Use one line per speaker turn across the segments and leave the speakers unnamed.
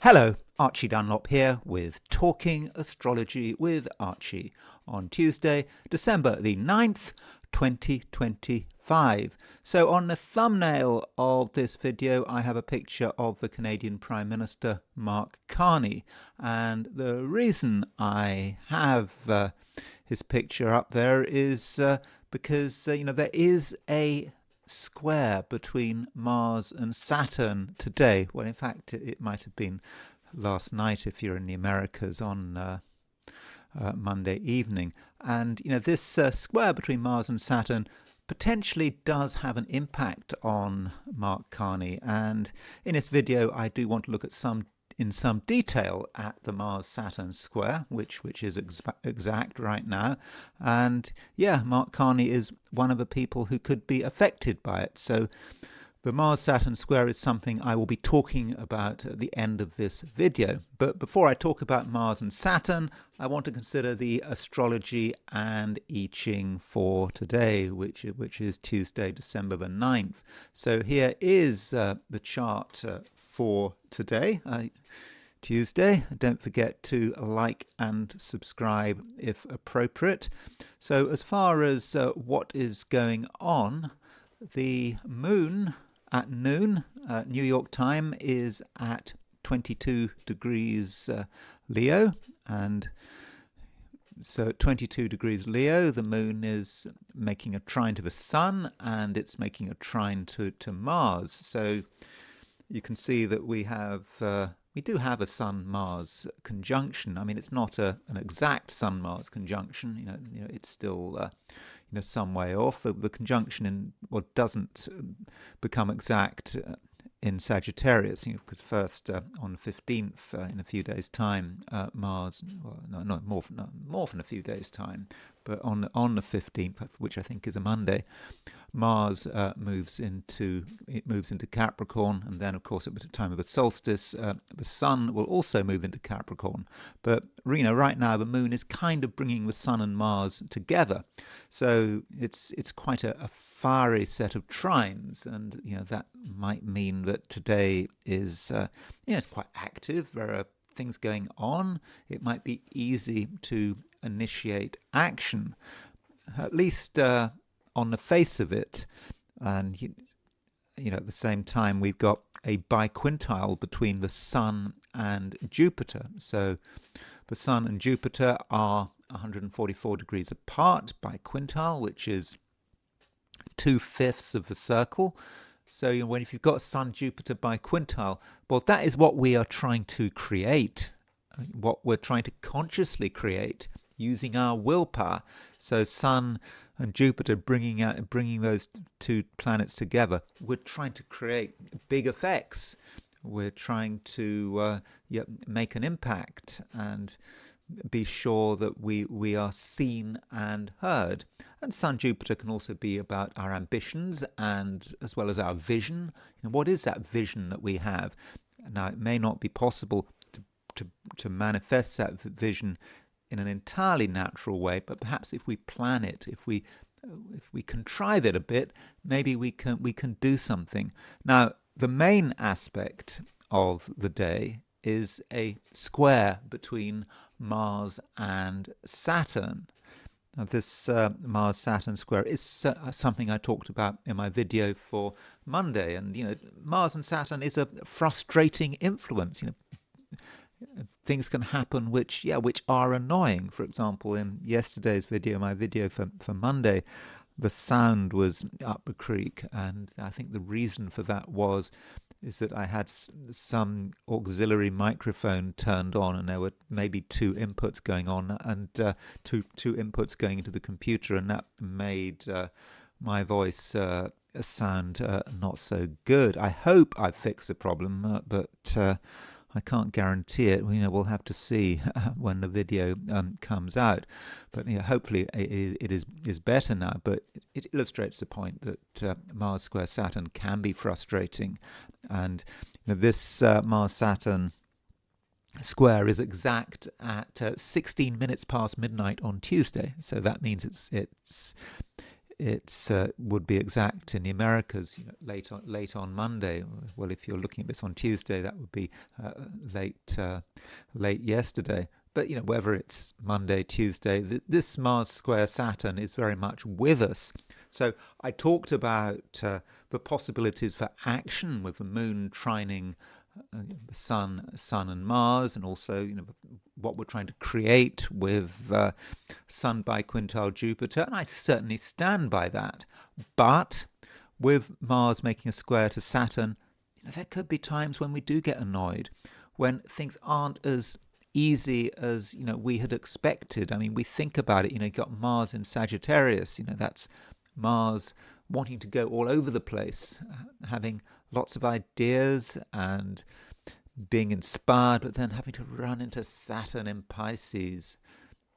Hello, Archie Dunlop here with Talking Astrology with Archie on Tuesday, December the 9th, 2025. So on the thumbnail of this video, I have a picture of the Canadian Prime Minister, Mark Carney. And the reason I have his picture up there is because, there is a square between Mars and Saturn today. Well, in fact, it might have been last night if you're in the Americas on Monday evening. And, this square between Mars and Saturn potentially does have an impact on Mark Carney. And in this video, I do want to look at in some detail at the Mars-Saturn square, which is exact right now. And yeah, Mark Carney is one of the people who could be affected by it. So the Mars-Saturn square is something I will be talking about at the end of this video. But before I talk about Mars and Saturn, I want to consider the astrology and I Ching for today, which is Tuesday, December the 9th. So here is the chart for today, Tuesday. Don't forget to like and subscribe if appropriate. So as far as what is going on, the moon at noon, New York time, is at 22 degrees Leo. And so at 22 degrees Leo, the moon is making a trine to the sun, and it's making a trine to Mars. So you can see that we do have a Sun-Mars conjunction. I mean, it's not an exact Sun-Mars conjunction. It's still some way off. The conjunction doesn't become exact in Sagittarius, because first on the 15th, in a few days' time, Mars, more than a few days' time, but on the 15th, which I think is a Monday, Mars moves into Capricorn, and then, of course, at the time of the solstice, the Sun will also move into Capricorn. But right now, the Moon is kind of bringing the Sun and Mars together, so it's quite a fiery set of trines, and that might mean that today is it's quite active. There are things going on. It might be easy to initiate action, at least on the face of it. And at the same time, we've got a biquintile between the Sun and Jupiter. So the Sun and Jupiter are 144 degrees apart, biquintile, which is 2/5 of the circle. So if you've got Sun-Jupiter biquintile, well, that is what we are trying to create, what we're trying to consciously create using our willpower. So Sun and Jupiter bringing those two planets together, we're trying to create big effects. We're trying to make an impact and be sure that we are seen and heard. And Sun-Jupiter can also be about our ambitions and as well as our vision. What is that vision that we have? Now, it may not be possible to manifest that vision in an entirely natural way, but perhaps if we plan it, if we contrive it a bit, maybe we can do something. Now, the main aspect of the day is a square between Mars and Saturn. Now, this Mars-Saturn square is something I talked about in my video for Monday, and Mars and Saturn is a frustrating influence. Things can happen which are annoying. For example, in yesterday's video, my video for Monday, the sound was up the creek, and I think the reason for that is that I had some auxiliary microphone turned on, and there were maybe two inputs going on, and two inputs going into the computer, and that made my voice sound not so good. I hope I fixed the problem, but I can't guarantee it. We'll have to see when the video comes out. But hopefully it is better now. But it illustrates the point that Mars square Saturn can be frustrating, and this Mars-Saturn square is exact at 16 minutes past midnight on Tuesday. So that means it's would be exact in the Americas, late on Monday. Well, if you're looking at this on Tuesday, that would be late yesterday. But whether it's Monday, Tuesday, this Mars square Saturn is very much with us. So I talked about the possibilities for action with the Moon trining the Sun and Mars, and also what we're trying to create with Sun biquintile Jupiter, and I certainly stand by that. But with Mars making a square to Saturn, there could be times when we do get annoyed, when things aren't as easy as we had expected. I mean, we think about it. You've got Mars in Sagittarius. That's Mars wanting to go all over the place, having lots of ideas and being inspired, but then having to run into Saturn in Pisces.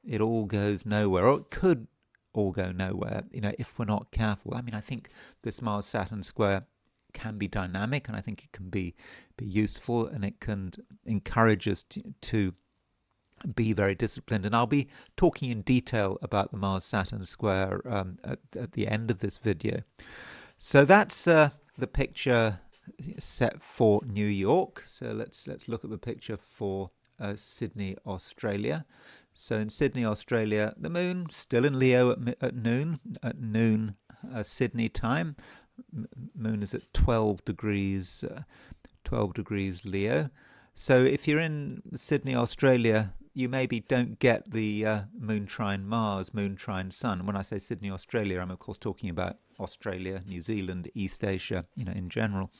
It all goes nowhere, or it could all go nowhere, if we're not careful. I mean, I think this Mars-Saturn square can be dynamic, and I think it can be useful, and it can encourage us to be very disciplined. And I'll be talking in detail about the Mars-Saturn square at the end of this video. So that's the picture set for New York. So let's look at the picture for Sydney, Australia. So in Sydney, Australia, the moon still in Leo at noon Sydney time. Moon is at 12 degrees Leo. So if you're in Sydney, Australia, you maybe don't get the moon trine Mars, moon trine Sun. And when I say Sydney, Australia, I'm of course talking about Australia, New Zealand, East Asia, in general.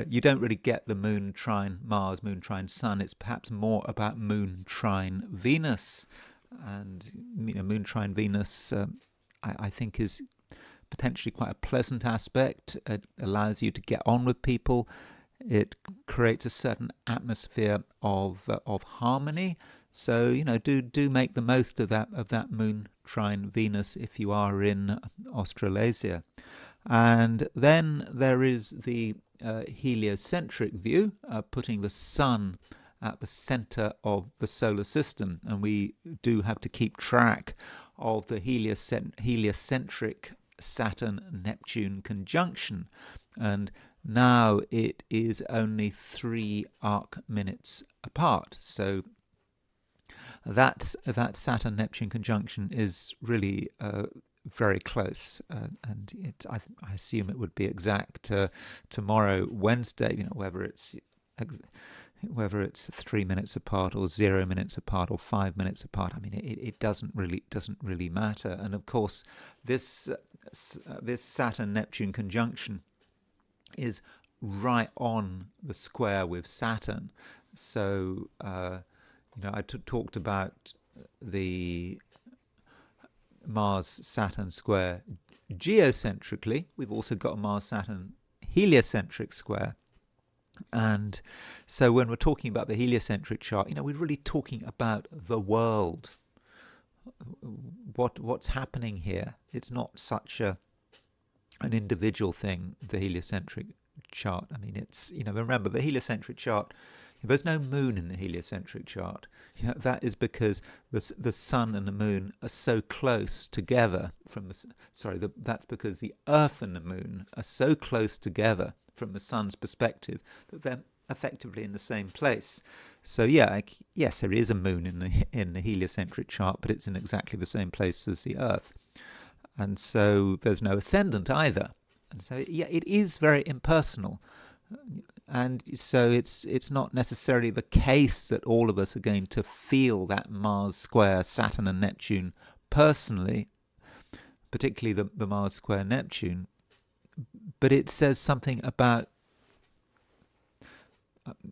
You don't really get the moon trine Mars, moon trine Sun. It's perhaps more about moon trine Venus. And moon trine Venus, I think, is potentially quite a pleasant aspect. It allows you to get on with people. It creates a certain atmosphere of harmony. So do make the most of that moon trine Venus if you are in Australasia. And then there is the heliocentric view, putting the Sun at the center of the solar system, and we do have to keep track of the heliocentric Saturn-Neptune conjunction, and now it is only 3 arc minutes apart. So that Saturn-Neptune conjunction is really very close, and I assume it would be exact tomorrow, Wednesday. Whether it's 3 minutes apart or 0 minutes apart or 5 minutes apart. I mean, it doesn't really matter. And of course, this Saturn-Neptune conjunction is right on the square with Saturn. So I talked about the Mars-Saturn square geocentrically. We've also got a Mars-Saturn heliocentric square. And so when we're talking about the heliocentric chart, we're really talking about the world. What's happening here? It's not such an individual thing, the heliocentric chart. I mean, it's, remember, the heliocentric chart, there's no moon in the heliocentric chart. That is because the Sun and the Moon are so close together that's because the Earth and the Moon are so close together from the Sun's perspective that they're effectively in the same place. So yes, there is a moon in the heliocentric chart, but it's in exactly the same place as the Earth. And so there's no ascendant either. And so it is very impersonal. And so it's not necessarily the case that all of us are going to feel that Mars square Saturn and Neptune personally, particularly the Mars square Neptune, but it says something about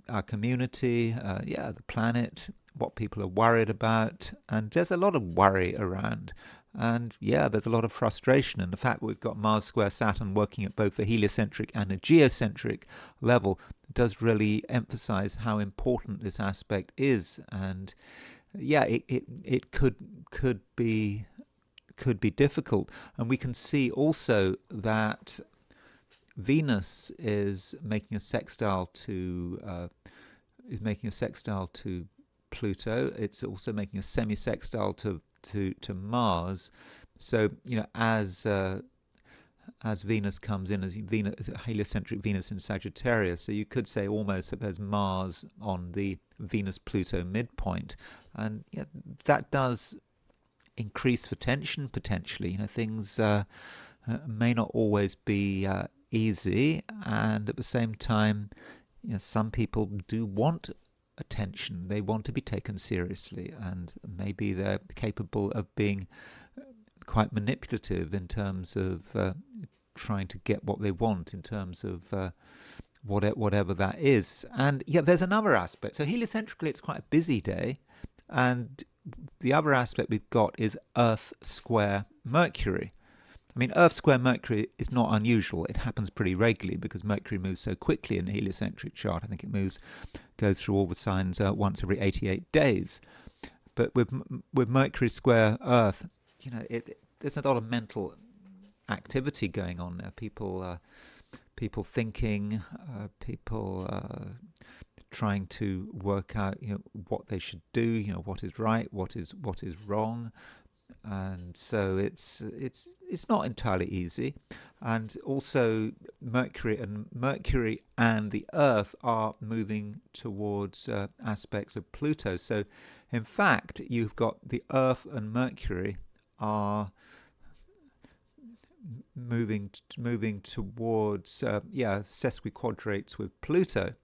our community, the planet, what people are worried about, and there's a lot of worry around. And there's a lot of frustration, and the fact we've got Mars square Saturn working at both the heliocentric and a geocentric level does really emphasize how important this aspect is. And it could be difficult. And we can see also that Venus is making a sextile to Pluto. It's also making a semi-sextile to Mars. So as as Venus comes in, as heliocentric Venus in Sagittarius. So you could say almost that there's Mars on the Venus-Pluto midpoint. And that does increase for tension potentially. Things may not always be easy, and at the same time, some people do want attention. They want to be taken seriously, and maybe they're capable of being quite manipulative in terms of trying to get what they want, in terms of whatever that is. And there's another aspect. So heliocentrically, it's quite a busy day, and the other aspect we've got is Earth square Mercury. I mean, Earth square Mercury is not unusual. It happens pretty regularly because Mercury moves so quickly in the heliocentric chart. I think it goes through all the signs once every 88 days. But with Mercury square Earth, there's a lot of mental activity going on there. People thinking, people trying to work out, what they should do, what is right, what is wrong. And so it's not entirely easy. And also Mercury and the Earth are moving towards aspects of Pluto. So in fact, you've got the Earth and Mercury are moving towards sesquiquadrates with Pluto.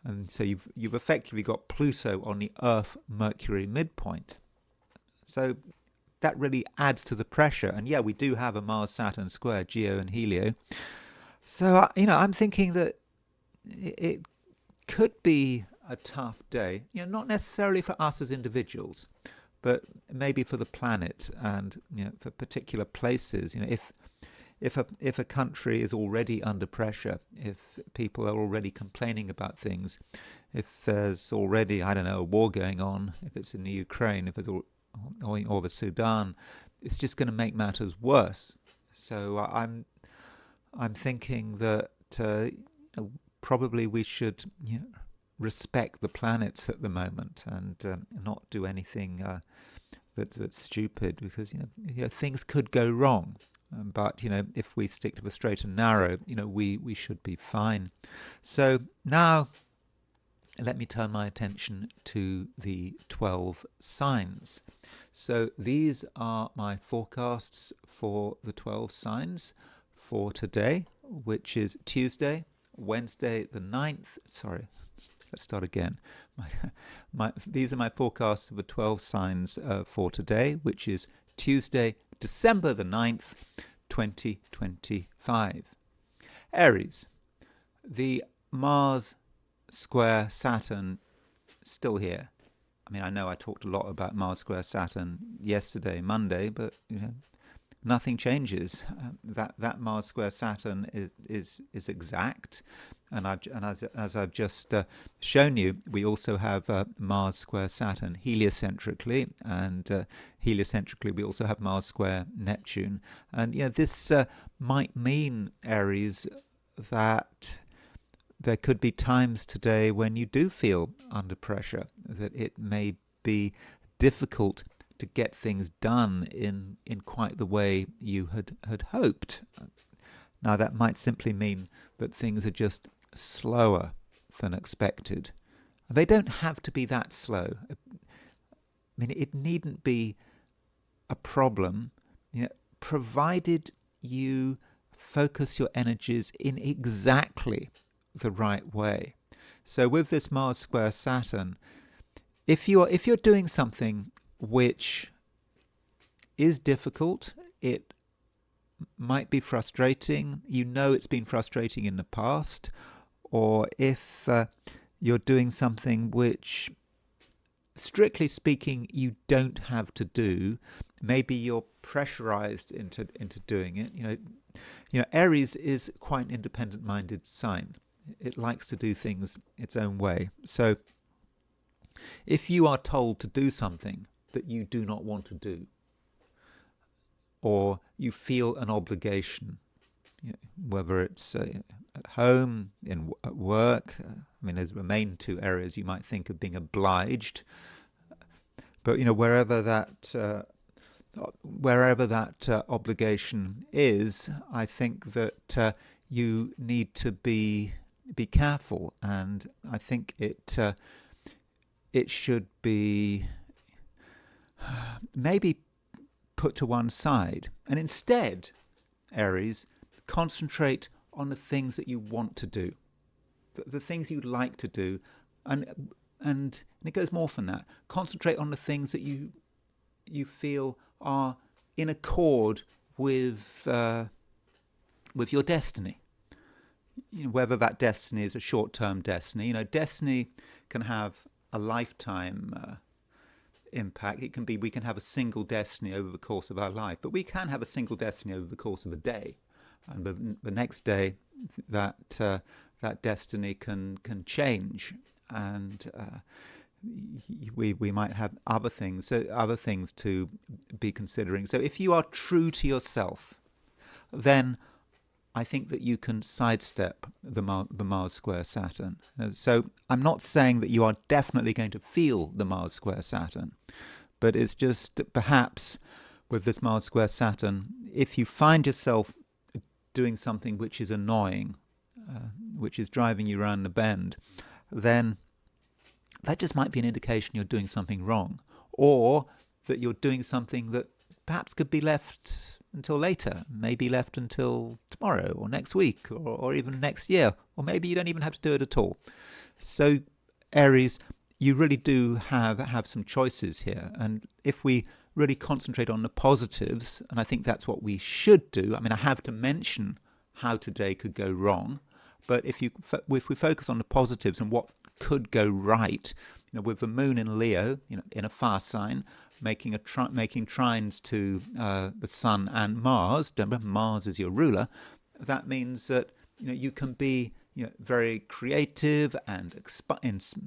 And so you've effectively got Pluto on the Earth-Mercury midpoint. So that really adds to the pressure. And we do have a Mars-Saturn square, Geo and Helio. So, I'm thinking that it could be a tough day, not necessarily for us as individuals, but maybe for the planet and, for particular places. If a country is already under pressure, if people are already complaining about things, if there's already, I don't know, a war going on, if it's in the Ukraine, if it's or the Sudan, it's just going to make matters worse. So I'm thinking that probably we should respect the planets at the moment and not do anything that's stupid, because things could go wrong. But if we stick to the straight and narrow, we should be fine. So now let me turn my attention to the 12 signs. So these are my forecasts for the 12 signs for today, which is Tuesday, Wednesday the 9th. Sorry, let's start again. These are my forecasts for the 12 signs for today, which is Tuesday, December the 9th, 2025. Aries, the Mars square Saturn still here. I mean, I know I talked a lot about Mars square Saturn yesterday, Monday, but nothing changes. That Mars square Saturn is exact, and as I've just shown you, we also have Mars square Saturn heliocentrically, and heliocentrically we also have Mars square Neptune. And this might mean, Aries, that there could be times today when you do feel under pressure, that it may be difficult to get things done in quite the way you had hoped. Now, that might simply mean that things are just slower than expected. They don't have to be that slow. I mean, it needn't be a problem, provided you focus your energies in exactly the right way. So with this Mars square Saturn, if you're doing something which is difficult, it might be frustrating, it's been frustrating in the past, or if you're doing something which, strictly speaking, you don't have to do, maybe you're pressurized into doing it. Aries is quite an independent-minded sign. It likes to do things its own way. So if you are told to do something that you do not want to do, or you feel an obligation, whether it's at home, at work, I mean, there's the main two areas you might think of being obliged, but wherever that wherever that obligation is, I think that you need to be careful, and I think it should be maybe put to one side, and instead, Aries, concentrate on the things that you want to do, the things you'd like to do, and it goes more from that. Concentrate on the things that you feel are in accord with your destiny. Whether that destiny is a short-term destiny. Destiny can have a lifetime impact. It can be, we can have a single destiny over the course of our life, but we can have a single destiny over the course of a day, and the next day that destiny can change, and we might have other things to be considering. So if you are true to yourself, then I think that you can sidestep the Mars square Saturn. So I'm not saying that you are definitely going to feel the Mars square Saturn, but it's just perhaps with this Mars square Saturn, if you find yourself doing something which is annoying, which is driving you around the bend, then that just might be an indication you're doing something wrong, or that you're doing something that perhaps could be left until later, maybe left until tomorrow or next week or even next year, or maybe you don't even have to do it at all. So Aries, you really do have some choices here, and if we really concentrate on the positives, and I think that's what we should do. I mean, I have to mention how today could go wrong, but if we focus on the positives and what could go right, with the moon in Leo, in a fire sign, making trines to the Sun and Mars. Remember, Mars is your ruler. That means that you can be very creative and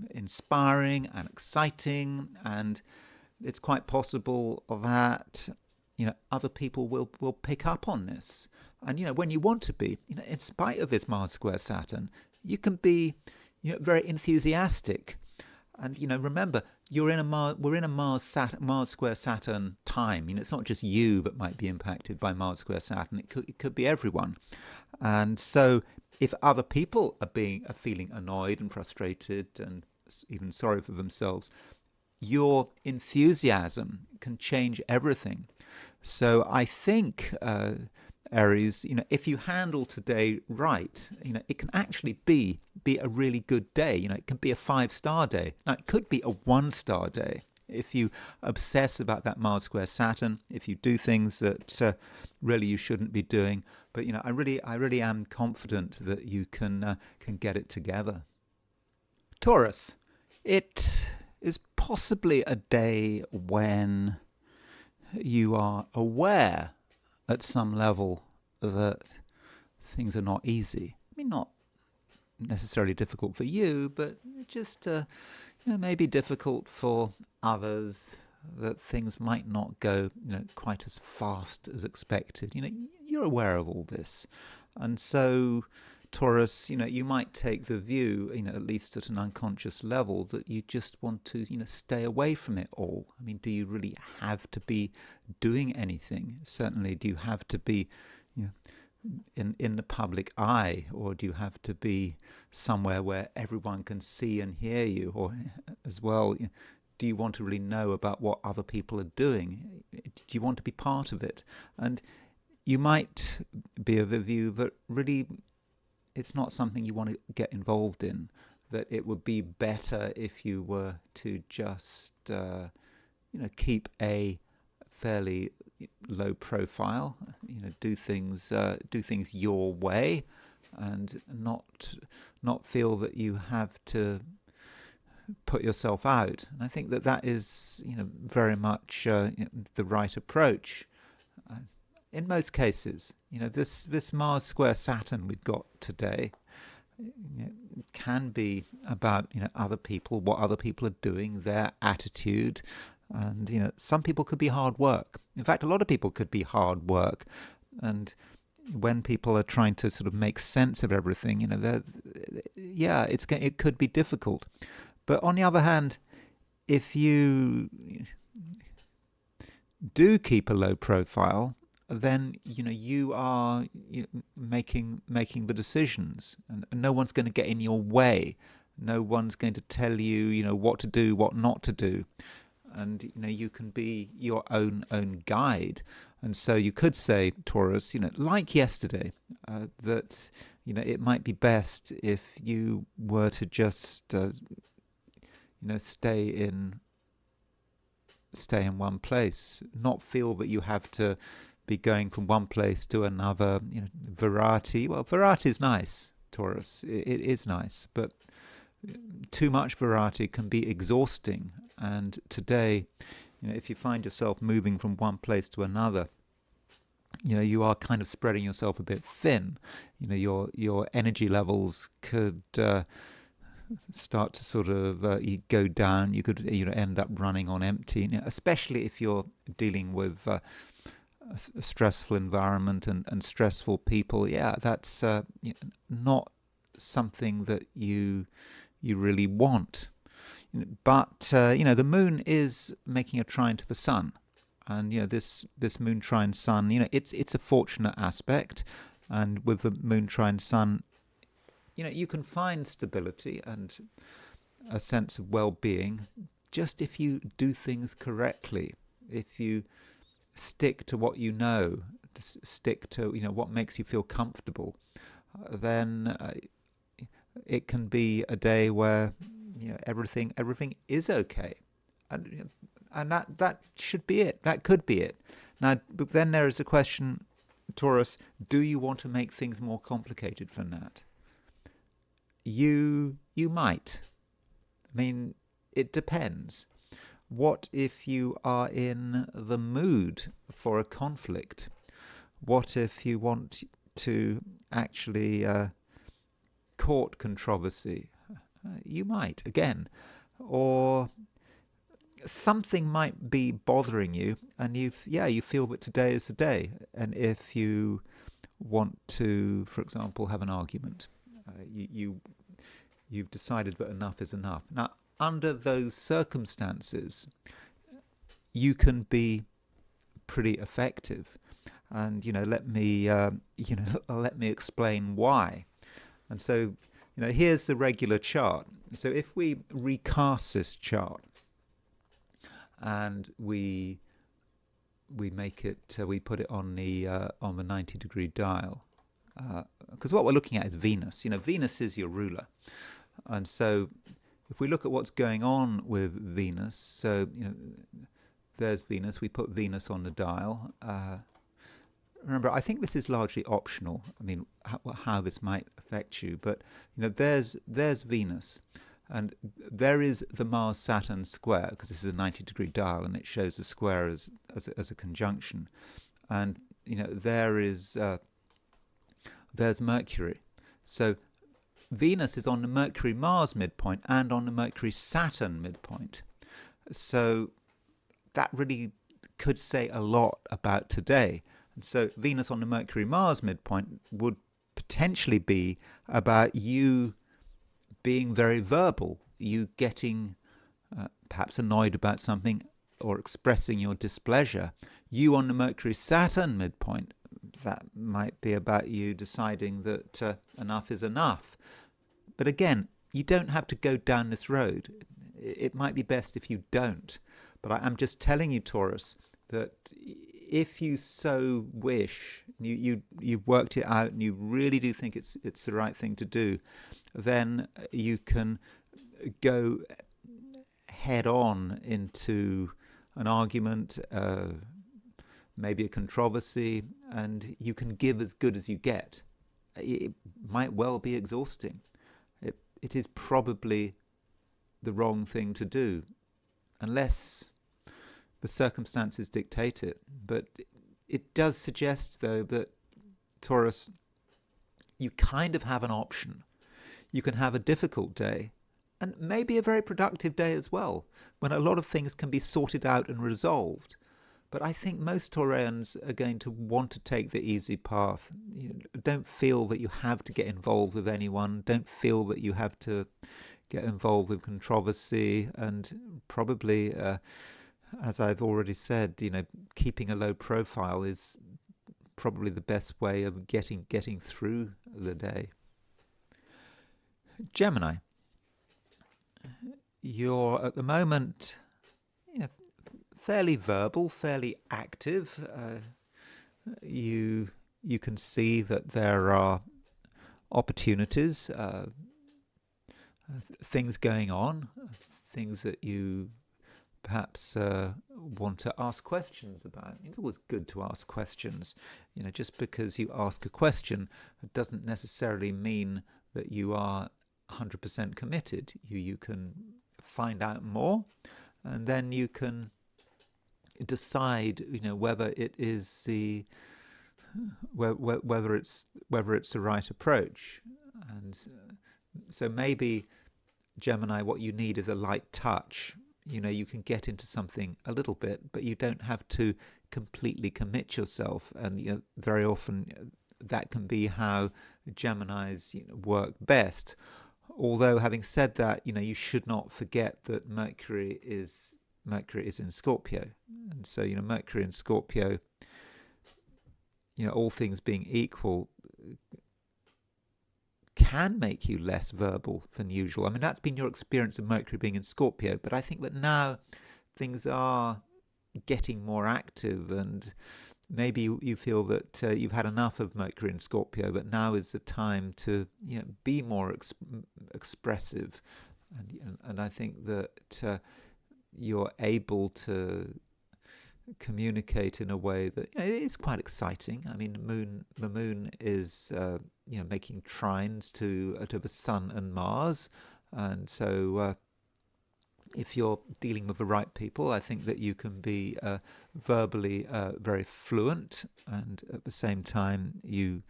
inspiring and exciting, and it's quite possible that other people will pick up on this. And when you want to be, in spite of this Mars square Saturn, you can be very enthusiastic. And remember, we're in a Mars square Saturn time. It's not just you that might be impacted by Mars square Saturn. It could be everyone. And so, if other people are feeling annoyed and frustrated and even sorry for themselves, your enthusiasm can change everything. So I think, Aries, if you handle today right, it can actually be a really good day. It can be a 5-star day. Now, it could be a 1-star day if you obsess about that Mars square Saturn, if you do things that really you shouldn't be doing. But I really am confident that you can get it together. Taurus, it is possibly a day when you are aware at some level that things are not easy. I mean, not necessarily difficult for you, but just maybe difficult for others, that things might not go quite as fast as expected. You're aware of all this, and so Taurus, you might take the view, at least at an unconscious level, that you just want to, stay away from it all. I mean, do you really have to be doing anything? Certainly, do you have to be, in the public eye, or do you have to be somewhere where everyone can see and hear you? Or as well, do you want to really know about what other people are doing? Do you want to be part of it? And you might be of a view that really it's not something you want to get involved in, that it would be better if you were to just, keep a fairly low profile, do things your way, and not feel that you have to put yourself out. And I think that is, very much the right approach. In most cases, this Mars square Saturn we've got today can be about other people, what other people are doing, their attitude, and some people could be hard work. In fact, a lot of people could be hard work, and when people are trying to sort of make sense of everything, it could be difficult. But on the other hand, if you do keep a low profile, then you are making the decisions, and no one's going to get in your way. No one's going to tell you what to do, what not to do, and you can be your own guide. And so you could say, Taurus, like yesterday, that it might be best if you were to just stay in one place, not feel that you have to be going from one place to another. Variety. Well, variety is nice, Taurus. It is nice, but too much variety can be exhausting. And today, if you find yourself moving from one place to another, you are kind of spreading yourself a bit thin. Your energy levels could start to sort of go down. You could end up running on empty, especially if you're dealing with a stressful environment and stressful people. Yeah, that's not something that you really want. But the moon is making a trine to the sun, and this moon trine sun, it's a fortunate aspect. And with the moon trine sun, you can find stability and a sense of well-being just if you do things correctly. If you stick to what stick to what makes you feel comfortable, then it can be a day where everything is okay, and that should be it. That could be it. Now, but then there is a question, Taurus: do you want to make things more complicated than that? You might. I mean, it depends. What if you are in the mood for a conflict? What if you want to actually court controversy? You might, again. Or something might be bothering you, and you feel that today is the day. And if you want to, for example, have an argument, you've decided that enough is enough. Now, under those circumstances, you can be pretty effective, and let me let me explain why. And so, here's the regular chart. So if we recast this chart and we make it, we put it on the 90-degree dial, because what we're looking at is Venus. Venus is your ruler, and so if we look at what's going on with Venus, so there's Venus. We put Venus on the dial. Remember, I think this is largely optional. I mean, how this might affect you, but there's Venus, and there is the Mars-Saturn square, because this is a 90-degree dial, and it shows the square as a conjunction, and there's Mercury. So Venus is on the Mercury-Mars midpoint and on the Mercury-Saturn midpoint. So that really could say a lot about today. And so Venus on the Mercury-Mars midpoint would potentially be about you being very verbal, you getting perhaps annoyed about something or expressing your displeasure. You on the Mercury-Saturn midpoint, that might be about you deciding that enough is enough. But again, you don't have to go down this road. It might be best if you don't. But I'm just telling you, Taurus, that if you so wish, you've worked it out and you really do think it's the right thing to do, then you can go head on into an argument, maybe a controversy, and you can give as good as you get. It might well be exhausting. It is probably the wrong thing to do, unless the circumstances dictate it. But it does suggest, though, that, Taurus, you kind of have an option. You can have a difficult day, and maybe a very productive day as well, when a lot of things can be sorted out and resolved. But I think most Taurians are going to want to take the easy path. Don't feel that you have to get involved with anyone. Don't feel that you have to get involved with controversy, and probably as I've already said, keeping a low profile is probably the best way of getting through the day. Gemini, you're at the moment, fairly verbal, fairly active. You you can see that there are opportunities, things going on, things that you perhaps want to ask questions about. It's always good to ask questions. Just because you ask a question, it doesn't necessarily mean that you are 100% committed. You can find out more, and then you can decide, whether it is whether it's the right approach. And so maybe, Gemini, what you need is a light touch. You can get into something a little bit, but you don't have to completely commit yourself. And very often that can be how Geminis work best. Although, having said that, you should not forget that Mercury is in Scorpio, and so Mercury in Scorpio, all things being equal, can make you less verbal than usual. I mean, that's been your experience of Mercury being in Scorpio, but I think that now things are getting more active, and maybe you feel that you've had enough of Mercury in Scorpio, but now is the time to be more expressive, and I think that you're able to communicate in a way that is quite exciting. I mean, the moon is making trines to the Sun and Mars, and so if you're dealing with the right people, I think that you can be verbally very fluent, and at the same time you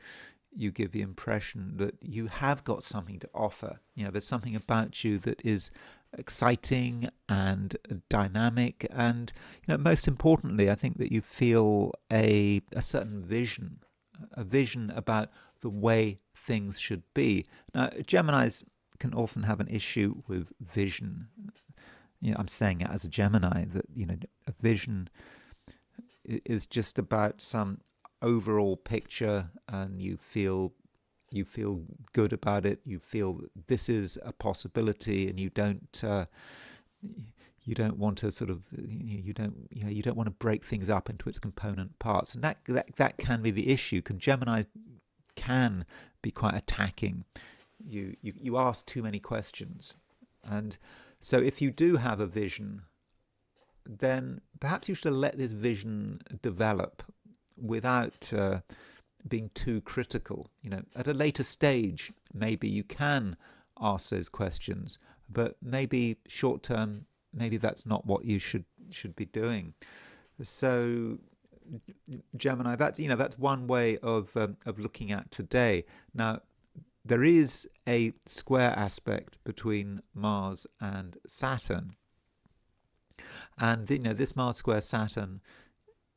give the impression that you have got something to offer. There's something about you that is exciting and dynamic, and most importantly, I think that you feel a certain vision, a vision about the way things should be. Now, Geminis can often have an issue with vision. I'm saying it as a Gemini, that a vision is just about some overall picture, and you feel good about it. You feel that this is a possibility, and you don't want to sort of you don't want to break things up into its component parts, and that can be the issue. Gemini can be quite attacking. You ask too many questions, and so if you do have a vision, then perhaps you should let this vision develop without being too critical. At a later stage, maybe you can ask those questions, but maybe short term, maybe that's not what you should be doing. So, Gemini, that's one way of looking at today. Now, there is a square aspect between Mars and Saturn, and this Mars square Saturn,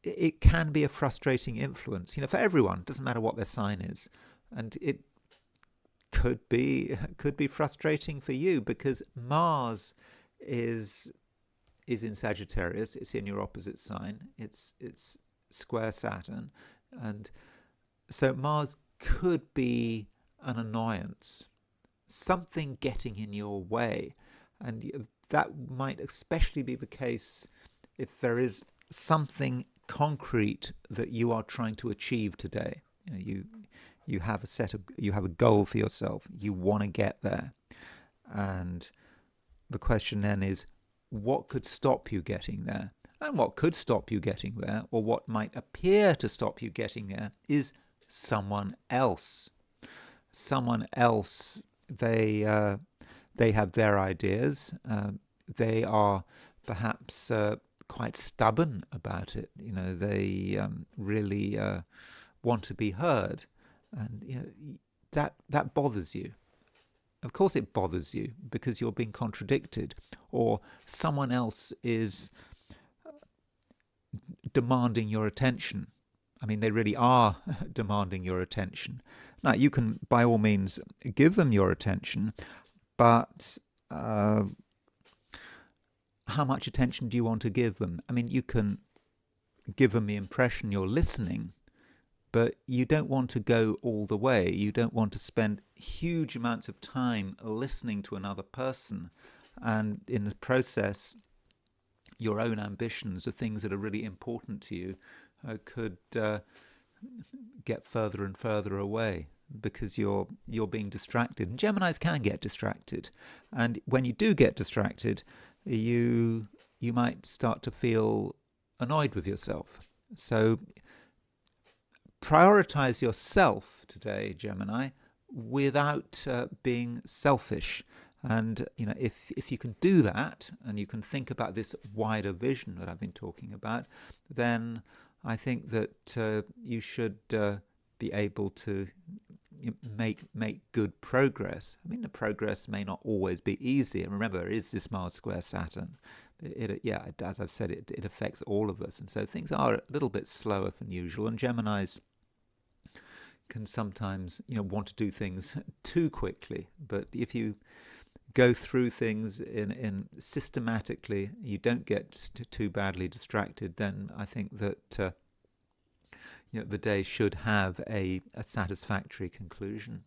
it can be a frustrating influence, for everyone. It doesn't matter what their sign is, and it could be frustrating for you because Mars is in Sagittarius. It's in your opposite sign. It's square Saturn, and so Mars could be an annoyance, something getting in your way, and that might especially be the case if there is something concrete that you are trying to achieve today. You have a goal for yourself. You want to get there, and the question then is, what could stop you getting there? And what could stop you getting there, or what might appear to stop you getting there, is someone else. Someone else. They have their ideas. They are perhaps quite stubborn about it. They really want to be heard, and that bothers you. Of course it bothers you because you're being contradicted, or someone else is demanding your attention. I mean, they really are demanding your attention. Now, you can by all means give them your attention, but how much attention do you want to give them? I mean, you can give them the impression you're listening, but you don't want to go all the way. You don't want to spend huge amounts of time listening to another person, and in the process, your own ambitions, the things that are really important to you, could get further and further away because you're being distracted. And Geminis can get distracted, and when you do get distracted, you might start to feel annoyed with yourself. So prioritize yourself today, Gemini, without being selfish. And if you can do that, and you can think about this wider vision that I've been talking about, then I think that you should be able to make good progress. I mean, the progress may not always be easy. And remember, it is this Mars square Saturn. As I've said, it affects all of us, and so things are a little bit slower than usual. And Geminis can sometimes, want to do things too quickly. But if you go through things in systematically, you don't get too badly distracted, then I think that the day should have a satisfactory conclusion.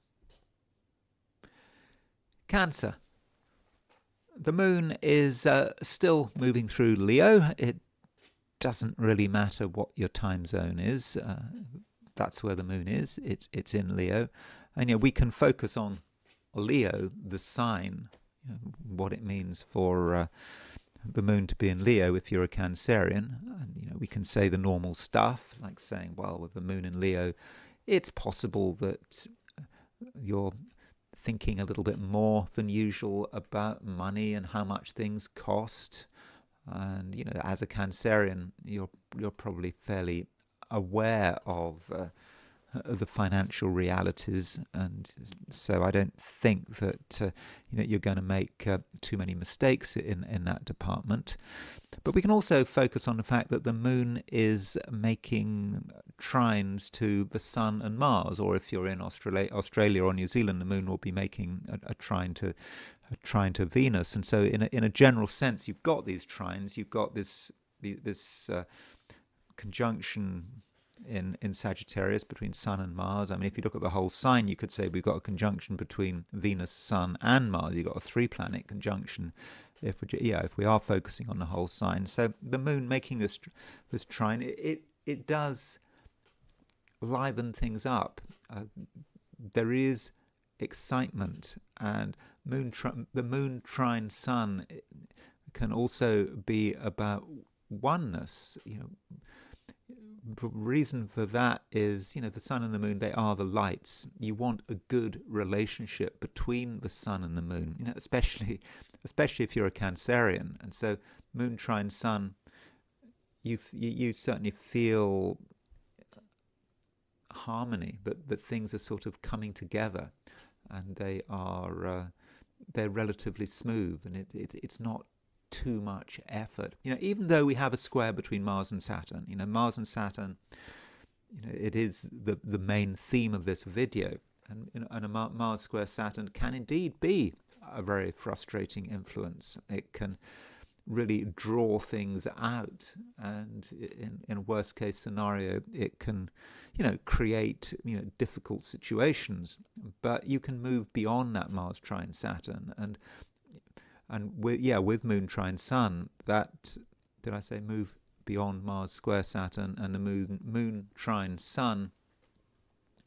Cancer. The moon is still moving through Leo. It doesn't really matter what your time zone is. That's where the moon is. It's in Leo. And we can focus on Leo, the sign, what it means for the moon to be in Leo if you're a Cancerian. And we can say the normal stuff, like saying, well, with the moon in Leo, it's possible that you're thinking a little bit more than usual about money and how much things cost. And as a Cancerian, you're probably fairly aware of the financial realities, and so I don't think that you're going to make too many mistakes in that department. But we can also focus on the fact that the moon is making trines to the Sun and Mars, or if you're in Australia or New Zealand, the moon will be making a trine to Venus. And so in a general sense, you've got these trines, you've got this conjunction in Sagittarius between Sun and Mars. I mean, if you look at the whole sign, you could say we've got a conjunction between Venus, Sun, and Mars. You've got a 3-planet conjunction if we are focusing on the whole sign. So the moon making this trine, it does liven things up. There is excitement, and the moon trine Sun can also be about oneness. The reason for that is, the Sun and the Moon, they are the lights. You want a good relationship between the Sun and the Moon, especially if you're a Cancerian. And so Moon trine Sun, you certainly feel harmony, but things are sort of coming together, and they're relatively smooth, and it's not too much effort. Even though we have a square between Mars and Saturn, Mars and Saturn, it is the main theme of this video, and a Mars square Saturn can indeed be a very frustrating influence. It can really draw things out, and in a worst case scenario, it can create difficult situations. But you can move beyond that Mars trine Saturn, and with Moon trine Sun, that, did I say move beyond Mars square Saturn, and the Moon trine Sun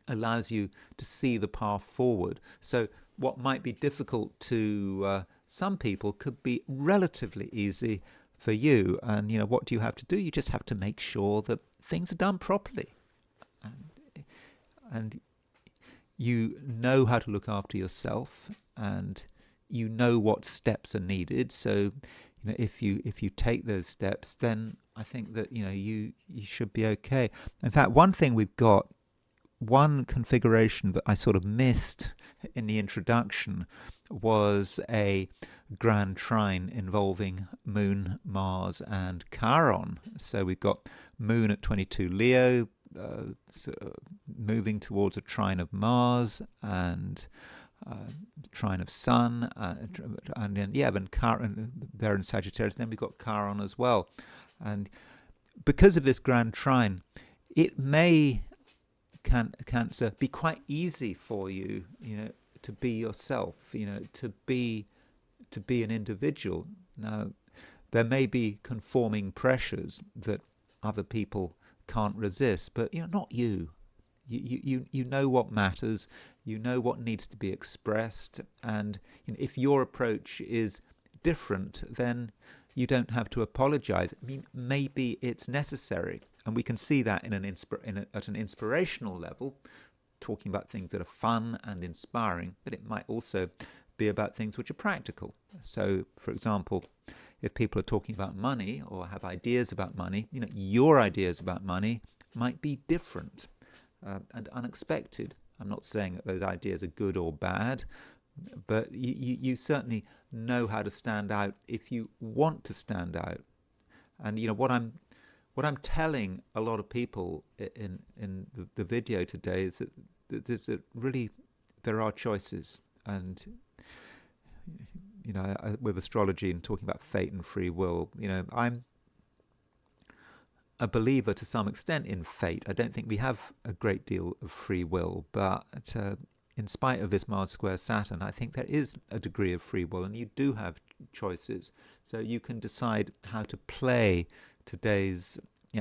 allows you to see the path forward. So what might be difficult to some people could be relatively easy for you. And what do you have to do? You just have to make sure that things are done properly, and you know how to look after yourself, and you know what steps are needed. So if you take those steps, then I think that you should be okay. In fact, one configuration that I sort of missed in the introduction was a grand trine involving Moon, Mars, and Chiron. So we've got Moon at 22 Leo, moving towards a trine of Mars, and trine of Sun, and then then Chiron there in Sagittarius. Then we've got Chiron as well, and because of this grand trine, it may Cancer be quite easy for you, to be yourself, to be an individual. Now, there may be conforming pressures that other people can't resist, but not you. You know what matters, you know what needs to be expressed, and if your approach is different, then you don't have to apologize. I mean, maybe it's necessary, and we can see that at an inspirational level, talking about things that are fun and inspiring, but it might also be about things which are practical. So, for example, if people are talking about money or have ideas about money, your ideas about money might be different and unexpected. I'm not saying that those ideas are good or bad, but you certainly know how to stand out if you want to stand out. And what I'm telling a lot of people in the video today is that really there are choices, and with astrology and talking about fate and free will, I'm a believer to some extent in fate. I don't think we have a great deal of free will, but in spite of this Mars square Saturn, I think there is a degree of free will, and you do have choices. So you can decide how to play today's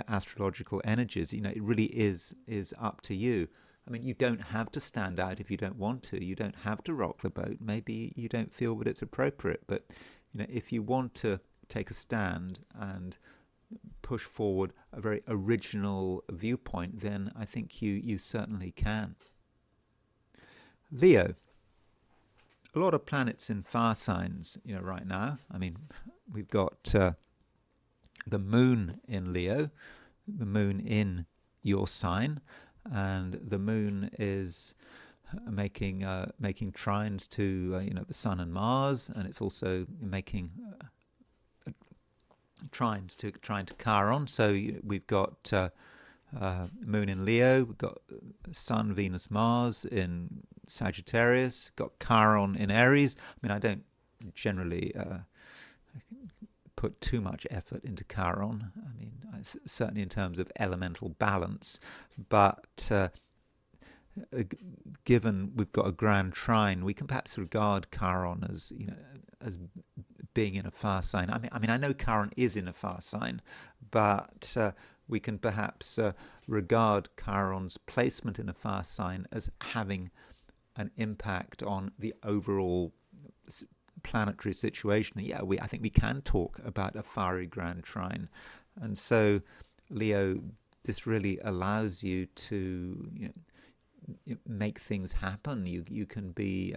astrological energies. It really is up to you. I mean, you don't have to stand out if you don't want to. You don't have to rock the boat. Maybe you don't feel that it's appropriate. But if you want to take a stand and push forward a very original viewpoint, then I think you certainly can. Leo. A lot of planets in fire signs, right now. I mean, we've got the moon in Leo, the moon in your sign, and the moon is making trines to the Sun and Mars, and it's also making trines to Chiron. So we've got moon in Leo, we've got Sun, Venus, Mars in Sagittarius, got Chiron in Aries. I mean, I don't generally put too much effort into Chiron. I mean, certainly in terms of elemental balance, but given we've got a grand trine, we can perhaps regard Chiron as as being in a fire sign. I mean, I know Chiron is in a fire sign, but we can perhaps regard Chiron's placement in a fire sign as having an impact on the overall planetary situation. I think we can talk about a fiery grand trine, and so Leo, this really allows you to make things happen. You can be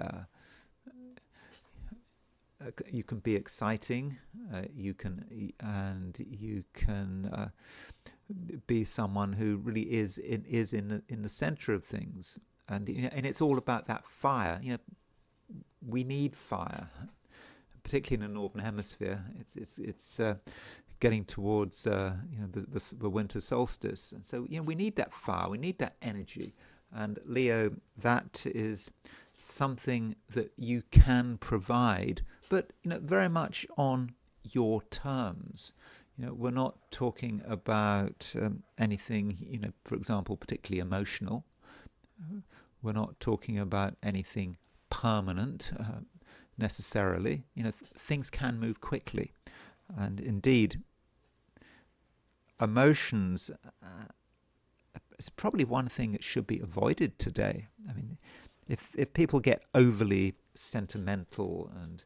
exciting. You can be someone who really is in the center of things, and it's all about that fire. We need fire, particularly in the northern hemisphere. It's getting towards the winter solstice, and so we need that fire. We need that energy, and Leo, that is something that you can provide, but very much on your terms. We're not talking about anything, for example, particularly emotional. We're not talking about anything permanent necessarily. Things can move quickly, and indeed, emotions is probably one thing that should be avoided today. I mean, if people get overly sentimental and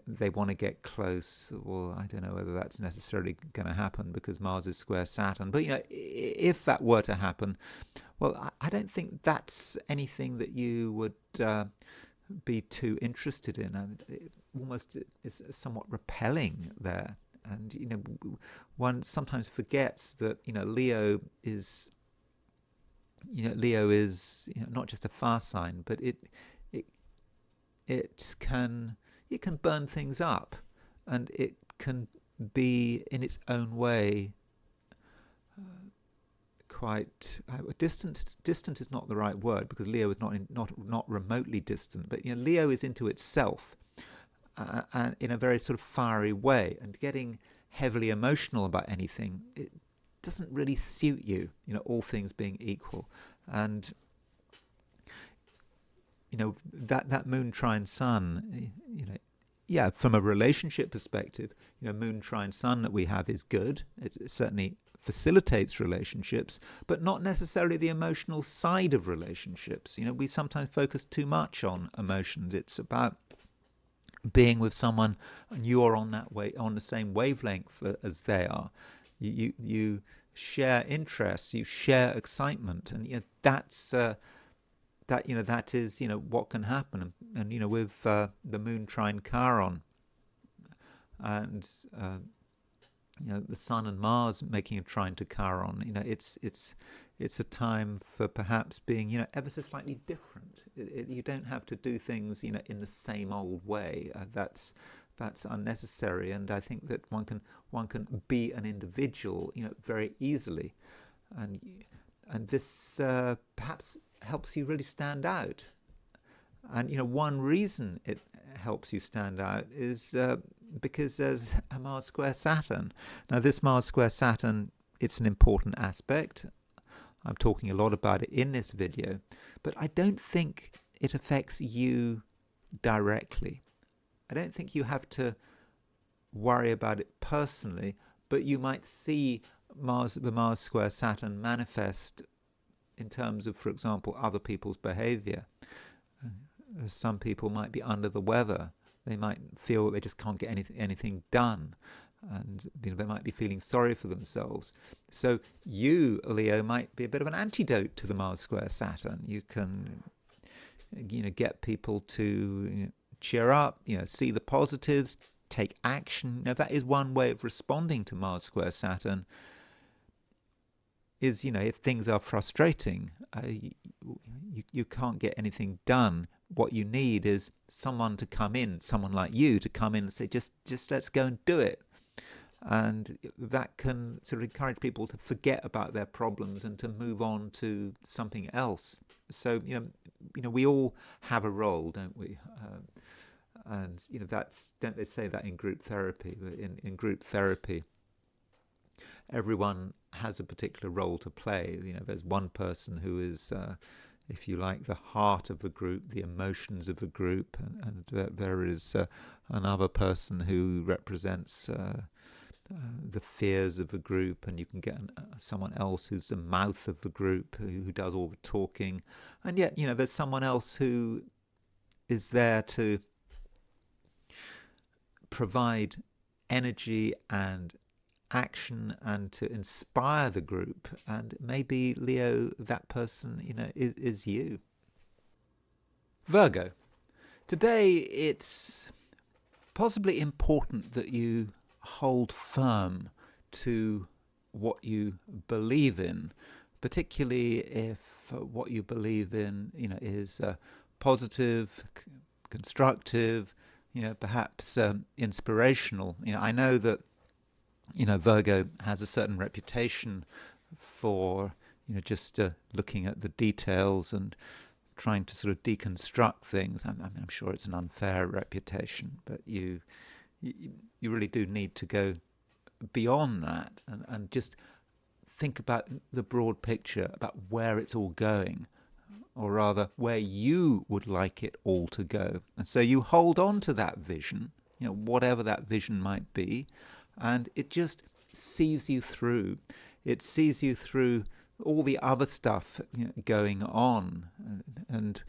they want to get close, well, I don't know whether that's necessarily going to happen because Mars is square Saturn. But if that were to happen, well, I don't think that's anything that you would be too interested in. I mean, it almost is somewhat repelling there, and one sometimes forgets that Leo is not just a fire sign, but it can burn things up, and it can be in its own way quite distant. Distant is not the right word, because Leo is not remotely distant. But Leo is into itself, and in a very sort of fiery way, and getting heavily emotional about anything, it doesn't really suit you. All things being equal, and that moon trine sun, yeah, from a relationship perspective, moon trine sun that we have is good. It certainly facilitates relationships, but not necessarily the emotional side of relationships. We sometimes focus too much on emotions. It's about being with someone and you're on the same wavelength as they are. You share interests, you share excitement, and that's that is what can happen. And with the moon trine Chiron, and the Sun and Mars making a trine to Chiron, it's a time for perhaps being ever so slightly different. You don't have to do things in the same old way. That's unnecessary, and I think that one can be an individual very easily, and this perhaps helps you really stand out. And one reason it helps you stand out is because there's a Mars square Saturn. Now, this Mars square Saturn, it's an important aspect. I'm talking a lot about it in this video, but I don't think it affects you directly. I don't think you have to worry about it personally, but you might see the Mars square Saturn manifest in terms of, for example, other people's behavior. Some people might be under the weather. They might feel that they just can't get anything done, and they might be feeling sorry for themselves. So you, Leo, might be a bit of an antidote to the Mars square Saturn. You can get people to cheer up, see the positives, take action. Now, that is one way of responding to Mars square Saturn. Is if things are frustrating, you can't get anything done. What you need is someone to come in, someone like you to come in and say, just let's go and do it. And that can sort of encourage people to forget about their problems and to move on to something else. So we all have a role, don't we? And don't they say that in group therapy? In group therapy, everyone has a particular role to play. There's one person who is, if you like, the heart of the group, the emotions of the group, and there is another person who represents the fears of the group, and you can get someone else who's the mouth of the group, who does all the talking, and yet there's someone else who is there to provide energy and action and to inspire the group. And maybe, Leo, that person is you. Virgo, today it's possibly important that you hold firm to what you believe in, particularly if what you believe in is positive, constructive, perhaps inspirational. I know that Virgo has a certain reputation for just looking at the details and trying to sort of deconstruct things. I'm sure it's an unfair reputation, but you really do need to go beyond that and just think about the broad picture, about where it's all going, or rather where you would like it all to go. And so you hold on to that vision, whatever that vision might be, and it just sees you through. It sees you through all the other stuff going on. And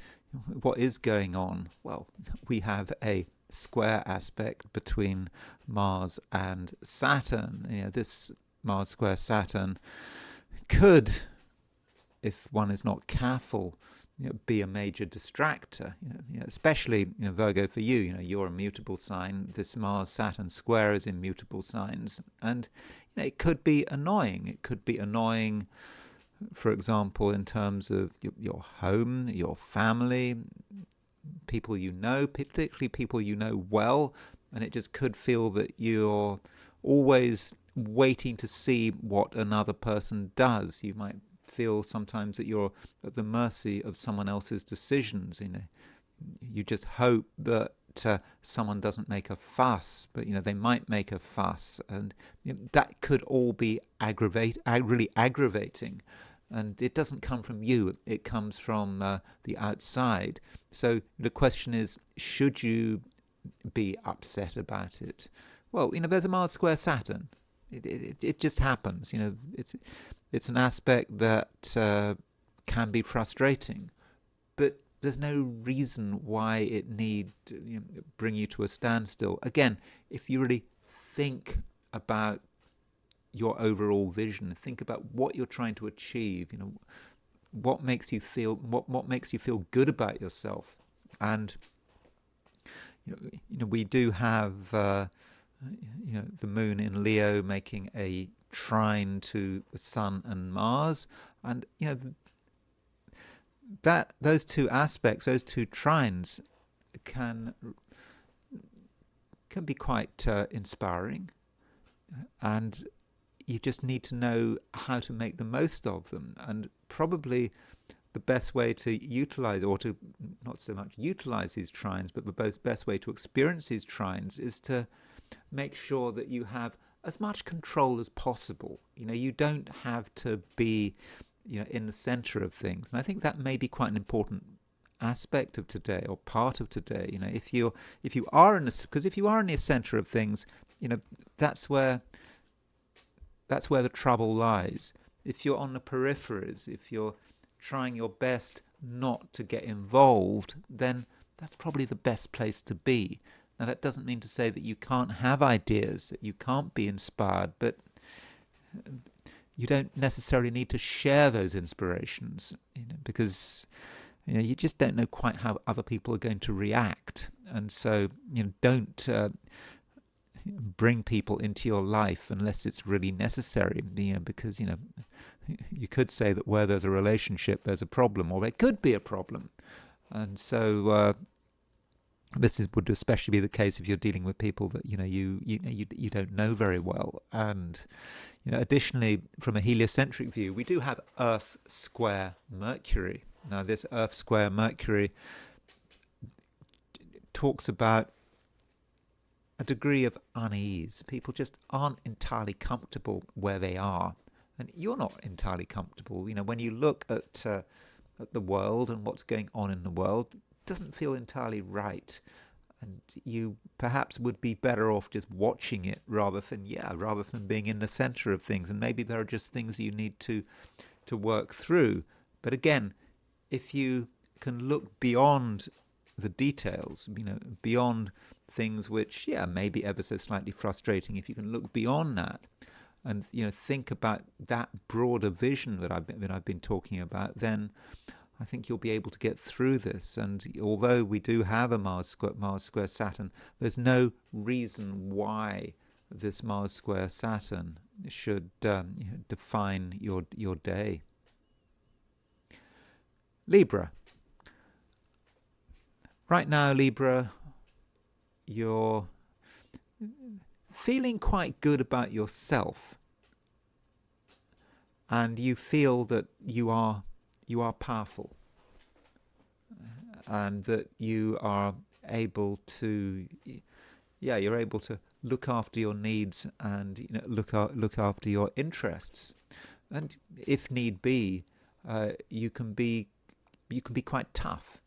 what is going on? Well, we have a square aspect between Mars and Saturn. This Mars square Saturn could, if one is not careful, be a major distractor, especially Virgo, for you. You're a mutable sign. This Mars-Saturn square is in mutable signs, and it could be annoying. It could be annoying, for example, in terms of your home, your family, people particularly people well, and it just could feel that you're always waiting to see what another person does. You might feel sometimes that you're at the mercy of someone else's decisions. You just hope that someone doesn't make a fuss, but they might make a fuss, and that could all be really aggravating. And it doesn't come from you; it comes from the outside. So the question is, should you be upset about it? Well, there's a Mars square Saturn. It just happens. It's an aspect that can be frustrating, but there's no reason why it need to bring you to a standstill. Again, if you really think about your overall vision, think about what you're trying to achieve. What makes you feel good about yourself. And we do have the moon in Leo making a trine to the Sun and Mars, and that those two aspects, those two trines, can be quite inspiring, and you just need to know how to make the most of them. And probably the best way to utilize, or to not so much utilize these trines, but the best way to experience these trines is to make sure that you have as much control as possible. You don't have to be in the center of things. And I think that may be quite an important aspect of today, or part of today. If you are because if you are in the center of things, that's where the trouble lies. If you're on the peripheries, if you're trying your best not to get involved, then that's probably the best place to be. Now, that doesn't mean to say that you can't have ideas, that you can't be inspired, but you don't necessarily need to share those inspirations, because you just don't know quite how other people are going to react. And so don't bring people into your life unless it's really necessary, because you could say that where there's a relationship there's a problem, or there could be a problem. And so this would especially be the case if you're dealing with people that you don't know very well. And additionally, from a heliocentric view, we do have Earth square Mercury. Now, this Earth square Mercury talks about a degree of unease. People just aren't entirely comfortable where they are, and you're not entirely comfortable. When you look at the world and what's going on in the world, it doesn't feel entirely right, and you perhaps would be better off just watching it rather than being in the center of things. And maybe there are just things you need to work through. But again, if you can look beyond the details, beyond things which, may be ever so slightly frustrating, if you can look beyond that and think about that broader vision that I've been talking about, then I think you'll be able to get through this. And although we do have a Mars square Saturn, there's no reason why this Mars square Saturn should define your day. Libra. Right now, Libra, you're feeling quite good about yourself, and you feel that you are powerful, and that you are able to you're able to look after your needs and look after your interests. And if need be, you can be quite tough.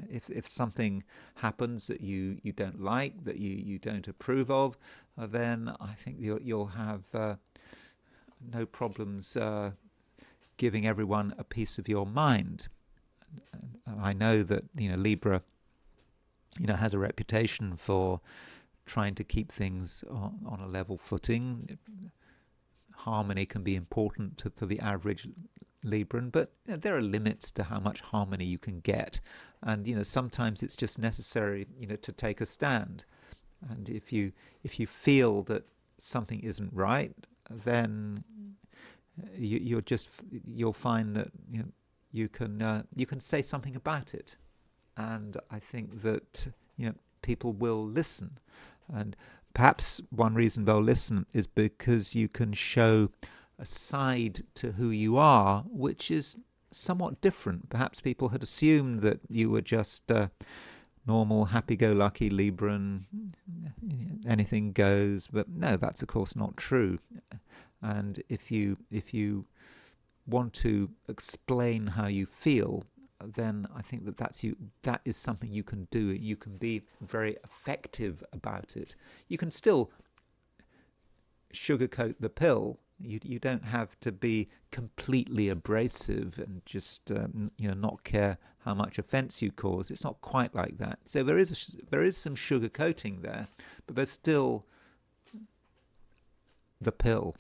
If something happens that you don't like, that you don't approve of, then I think you'll have no problems giving everyone a piece of your mind. And I know that Libra has a reputation for trying to keep things on a level footing. Harmony can be important for the average Libran, but there are limits to how much harmony you can get, and sometimes it's just necessary to take a stand. And if you feel that something isn't right, then you'll find that you can say something about it, and I think that people will listen. And perhaps one reason they'll listen is because you can show a side to who you are, which is somewhat different. Perhaps people had assumed that you were just normal, happy-go-lucky Libran, anything goes, but no, that's of course not true. And if you want to explain how you feel, then I think that is something you can do. You can be very effective about it. You can still sugarcoat the pill. You don't have to be completely abrasive and just not care how much offence you cause. It's not quite like that. So there is some sugarcoating there, but there's still the pill.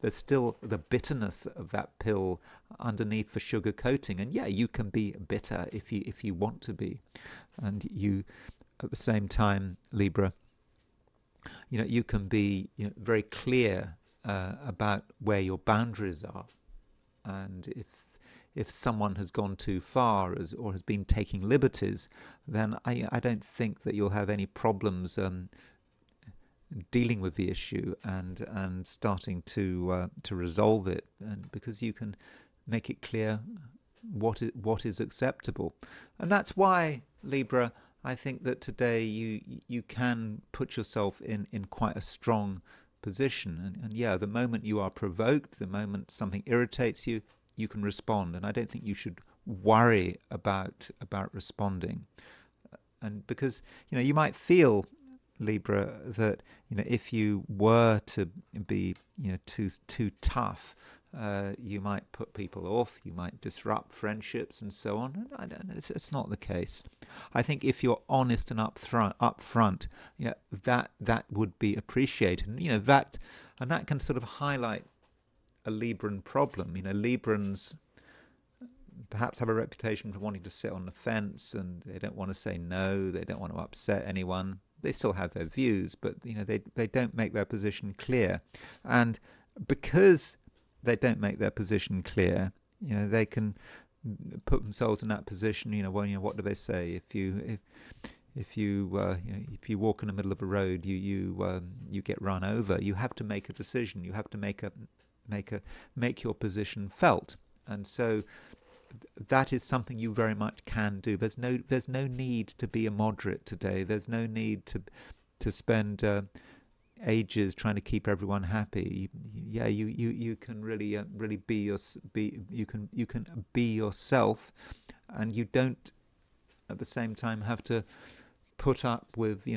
There's still the bitterness of that pill underneath the sugar coating. And yeah, you can be bitter if you want to be. And you, at the same time, Libra, you can be very clear about where your boundaries are. And if someone has gone too far or has been taking liberties, then I don't think that you'll have any problems dealing with the issue and starting to resolve it, and because you can make it clear what is acceptable. And that's why, Libra, I think that today you can put yourself in quite a strong position. And yeah, the moment you are provoked, the moment something irritates you, you can respond. And I don't think you should worry about responding. And because you might feel, Libra, that if you were to be too tough, you might put people off, you might disrupt friendships and so on. I don't, it's not the case. I think if you're honest and upfront, that would be appreciated. And, that can sort of highlight a Libran problem. Librans perhaps have a reputation for wanting to sit on the fence, and they don't want to say no, they don't want to upset anyone. They still have their views, but they don't make their position clear. And because they don't make their position clear, they can put themselves in that position. What do they say? If you walk in the middle of a road, you get run over. You have to make a decision. You have to make your position felt. And so that is something you very much can do. There's no need to be a moderate today. There's no need to spend ages trying to keep everyone happy. You can really be yourself, and you don't at the same time have to put up with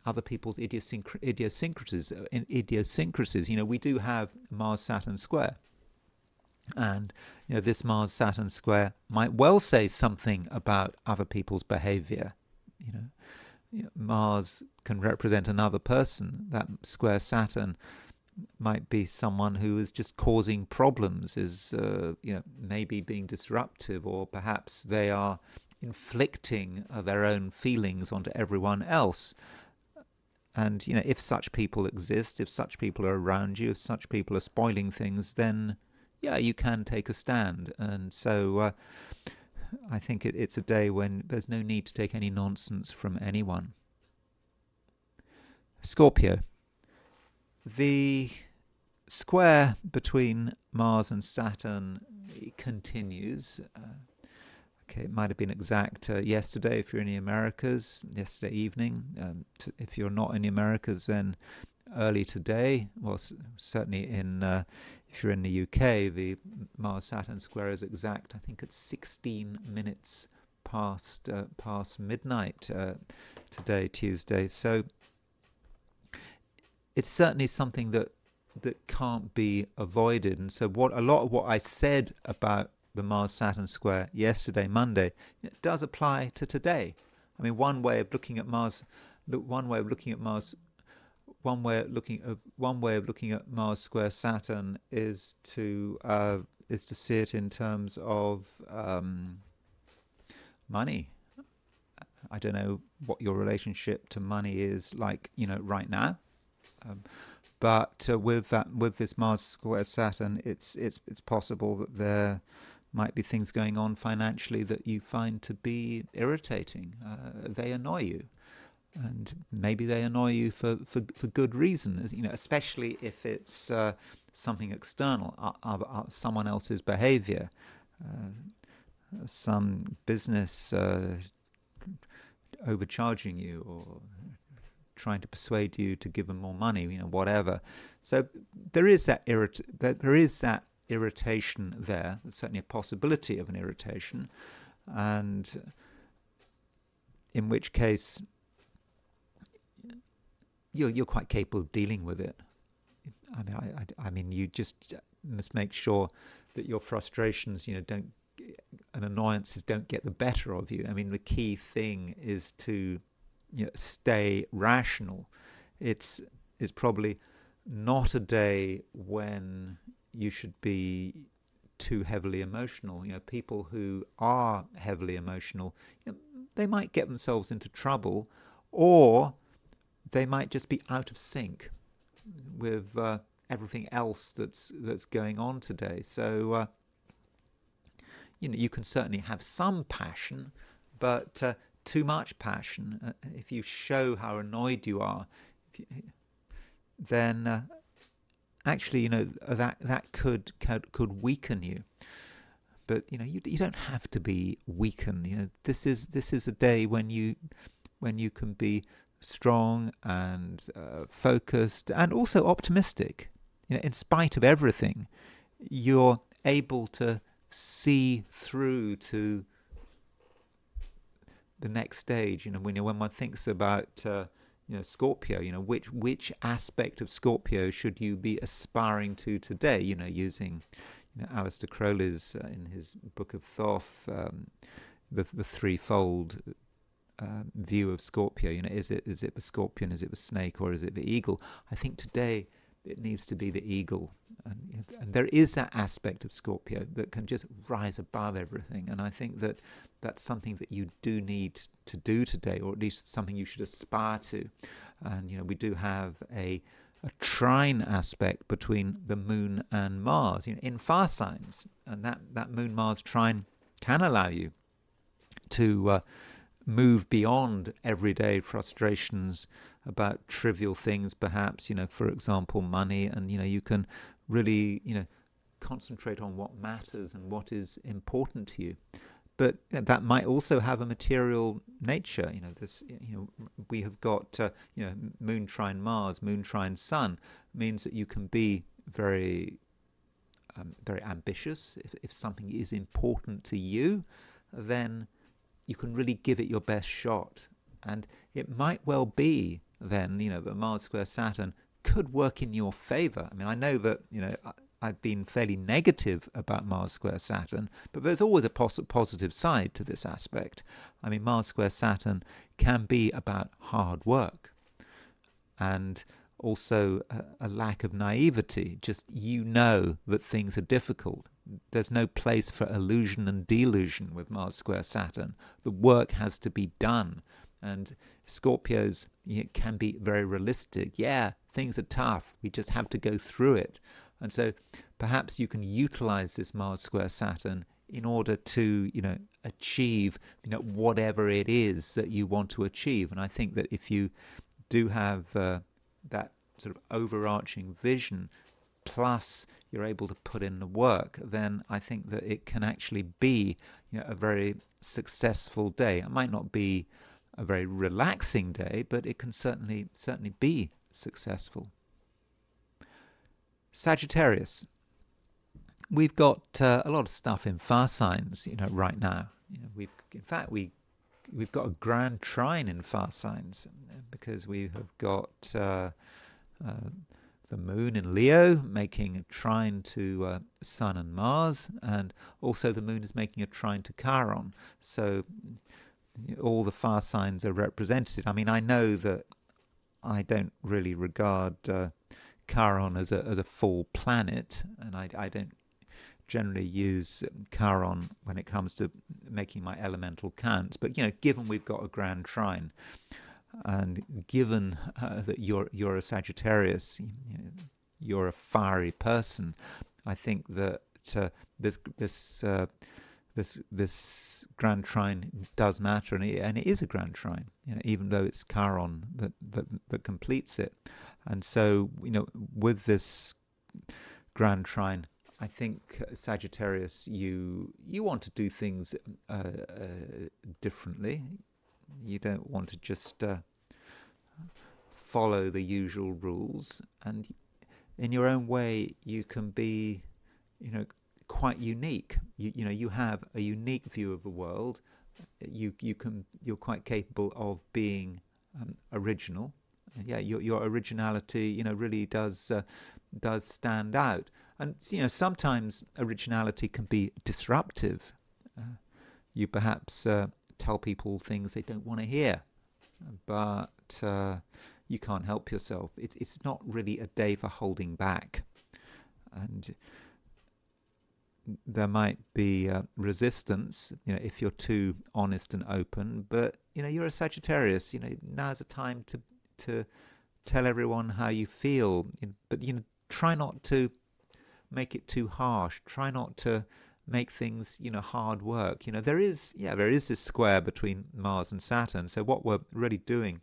other people's idiosyncrasies. We do have Mars-Saturn square. And this Mars-Saturn square might well say something about other people's behavior. Mars can represent another person. That square Saturn might be someone who is just causing problems, is maybe being disruptive, or perhaps they are inflicting their own feelings onto everyone else. And if such people exist, if such people are around you, if such people are spoiling things, then you can take a stand. And so I think it's a day when there's no need to take any nonsense from anyone. Scorpio. The square between Mars and Saturn continues. It might have been exact yesterday if you're in the Americas, yesterday evening. If you're not in the Americas, then early today. Well, certainly if you're in the UK, the Mars-Saturn square is exact. I think it's 16 minutes past midnight today, Tuesday. So it's certainly something that can't be avoided. And so a lot of what I said about the Mars-Saturn square yesterday, Monday, does apply to today. I mean, one way of looking at Mars square Saturn is to see it in terms of money. I don't know what your relationship to money is like, right now, but with this Mars square Saturn, it's possible that there might be things going on financially that you find to be irritating. They annoy you. and maybe they annoy you for good reason, especially if it's something external, someone else's behavior, some business overcharging you or trying to persuade you to give them more money, whatever. So there is that irritation there. There's certainly a possibility of an irritation, and in which case you're quite capable of dealing with it. I mean, you just must make sure that your frustrations, and annoyances don't get the better of you. I mean, the key thing is to stay rational. It's probably not a day when you should be too heavily emotional. People who are heavily emotional, they might get themselves into trouble, or they might just be out of sync with everything else that's going on today. So you can certainly have some passion, but too much passion, if you show how annoyed you are, then actually that could weaken you. But you don't have to be weakened. This is a day when you can be strong and focused and also optimistic. In spite of everything, you're able to see through to the next stage. When one thinks about Scorpio, which aspect of Scorpio should you be aspiring to today? Using Aleister Crowley's in his Book of Thoth, the threefold view of Scorpio. Is it the scorpion, is it the snake, or is it the eagle? I think today it needs to be the eagle, and there is that aspect of Scorpio that can just rise above everything, and I think that that's something that you do need to do today, or at least something you should aspire to. And we do have a trine aspect between the moon and Mars in fire signs, and that moon Mars trine can allow you to move beyond everyday frustrations about trivial things, perhaps, for example, money, and you can really concentrate on what matters and what is important to you. But that might also have a material nature. We have got moon trine Mars, moon trine Sun, means that you can be very very ambitious. If something is important to you, then you can really give it your best shot. And it might well be then, that Mars square Saturn could work in your favor. I mean, I know that, I've been fairly negative about Mars square Saturn, but there's always a positive side to this aspect. I mean, Mars square Saturn can be about hard work and also a lack of naivety. Just that things are difficult. There's no place for illusion and delusion with Mars square Saturn. The work has to be done. And Scorpios can be very realistic. Yeah, things are tough. We just have to go through it. And so perhaps you can utilize this Mars square Saturn in order to, achieve, whatever it is that you want to achieve. And I think that if you do have that sort of overarching vision, plus you're able to put in the work, then I think that it can actually be a very successful day. It might not be a very relaxing day, but it can certainly be successful. Sagittarius. We've got a lot of stuff in fire signs, right now. We've got a grand trine in fire signs because we have got the moon in Leo making a trine to Sun and Mars, and also the moon is making a trine to Chiron. So all the fire signs are represented. I mean, I know that I don't really regard Chiron as a full planet, and I don't generally use Chiron when it comes to making my elemental counts. But given we've got a grand trine, and given that you're a Sagittarius, you're a fiery person, I think that this this grand trine does matter, and it is a grand trine, even though it's Chiron that completes it. And so, with this grand trine, I think Sagittarius, you want to do things differently. You don't want to just follow the usual rules, and in your own way, you can be, quite unique. You have a unique view of the world. You're quite capable of being original. Yeah, your originality, really does stand out. And sometimes originality can be disruptive. You perhaps tell people things they don't want to hear, but you can't help yourself. It's not really a day for holding back, and there might be resistance, if you're too honest and open. But you're a Sagittarius. Now's the time to tell everyone how you feel. But try not to make it too harsh. Try not to make things hard work. There is this square between Mars and Saturn. So what we're really doing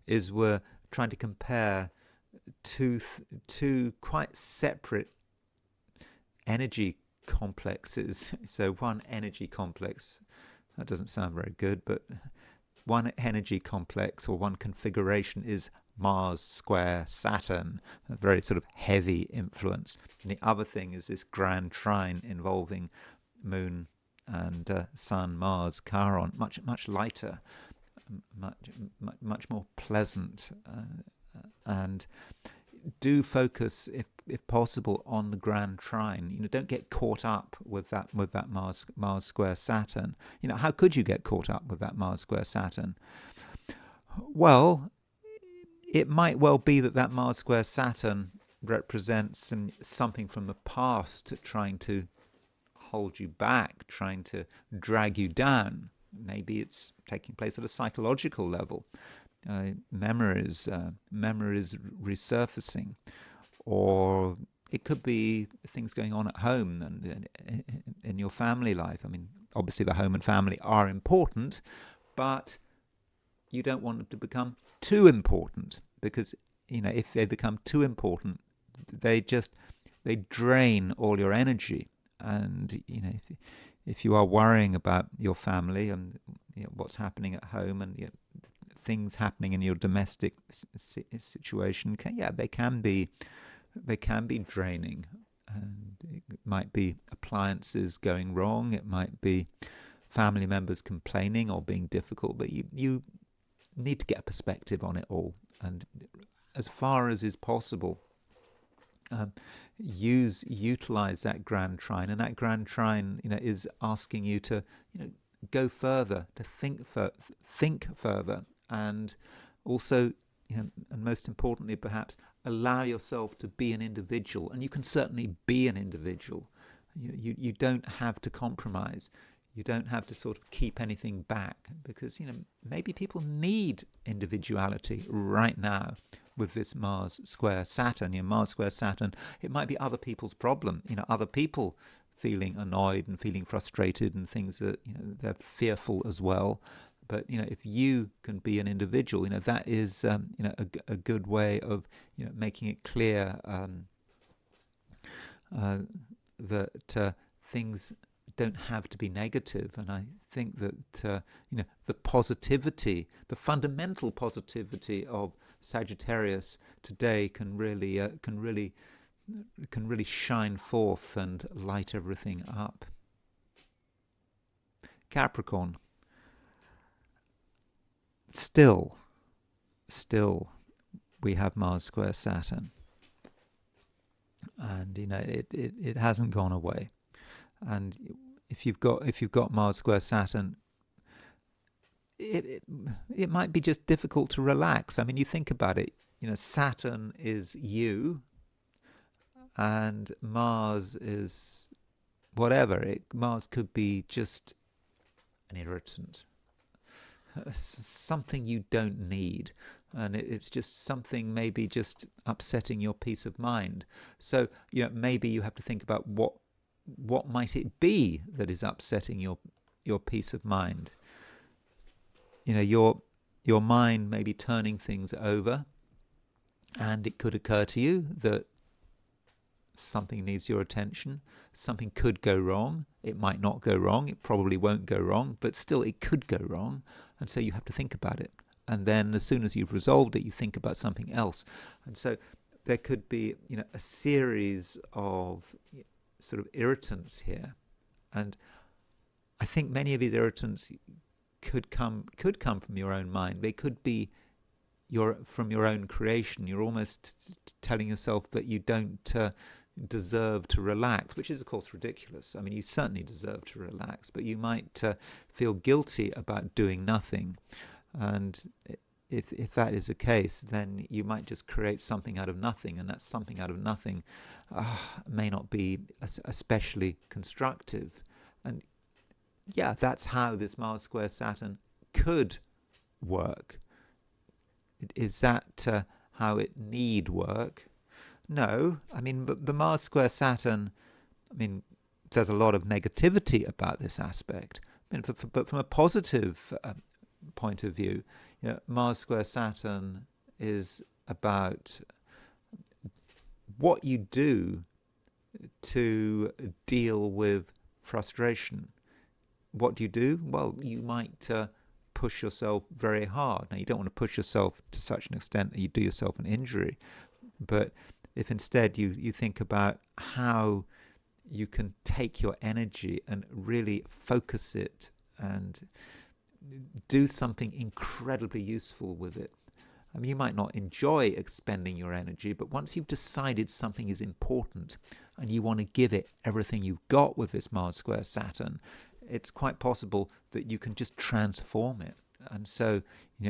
is we're trying to compare two quite separate energy complexes. So one energy complex, that doesn't sound very good, but one energy complex or one configuration is Mars square Saturn, a very sort of heavy influence. And the other thing is this grand trine involving Moon and Sun, Mars, Chiron, much lighter, much more pleasant, and do focus, if possible, on the grand trine. Don't get caught up with that Mars square Saturn. How could you get caught up with that Mars square Saturn? Well, it might well be that Mars square Saturn represents something from the past, trying to hold you back, trying to drag you down. Maybe it's taking place at a psychological level. Memories resurfacing, or it could be things going on at home and in your family life. I mean, obviously the home and family are important, but you don't want them to become too important, because if they become too important, they drain all your energy. And if you are worrying about your family and what's happening at home, and things happening in your domestic situation, they can be draining. And it might be appliances going wrong, it might be family members complaining or being difficult, but you need to get a perspective on it all, and as far as is possible, utilize that grand trine. And that grand trine is asking you to go further, to think further, and also, and most importantly perhaps, allow yourself to be an individual. And you can certainly be an individual. You don't have to compromise. You don't have to sort of keep anything back, because maybe people need individuality right now with this Mars square Saturn. Mars square Saturn, it might be other people's problem. Other people feeling annoyed and feeling frustrated and things that they're fearful as well. But if you can be an individual, that is a good way of making it clear that things don't have to be negative. And I think that the positivity, the fundamental positivity of Sagittarius today can really shine forth and light everything up. Capricorn. Still, we have Mars square Saturn, and it hasn't gone away. And if you've got Mars square Saturn, it might be just difficult to relax. I mean, you think about it. Saturn is you, and Mars is whatever. Mars could be just an irritant, something you don't need, and it's just something maybe just upsetting your peace of mind. So maybe you have to think about what might it be that is upsetting your peace of mind? You know, your mind may be turning things over, and it could occur to you that something needs your attention. Something could go wrong. It might not go wrong. It probably won't go wrong, but still it could go wrong. And so you have to think about it. And then as soon as you've resolved it, you think about something else. And so there could be, a series of sort of irritants here. And I think many of these irritants could come from your own mind. They could be from your own creation. You're almost telling yourself that you don't deserve to relax, which is of course ridiculous. I mean, you certainly deserve to relax, but you might feel guilty about doing nothing. And if that is the case, then you might just create something out of nothing, and that something out of nothing may not be especially constructive. And yeah, that's how this Mars square Saturn could work. Is that how it need work? No. I mean, the Mars square Saturn, I mean, there's a lot of negativity about this aspect. I mean, but from a positive point of view, Mars square Saturn is about what you do to deal with frustration. What do you do? Well, you might push yourself very hard. Now, you don't want to push yourself to such an extent that you do yourself an injury, but if instead you think about how you can take your energy and really focus it and do something incredibly useful with it. I mean, you might not enjoy expending your energy, but once you've decided something is important and you want to give it everything you've got with this Mars square Saturn, it's quite possible that you can just transform it. And so,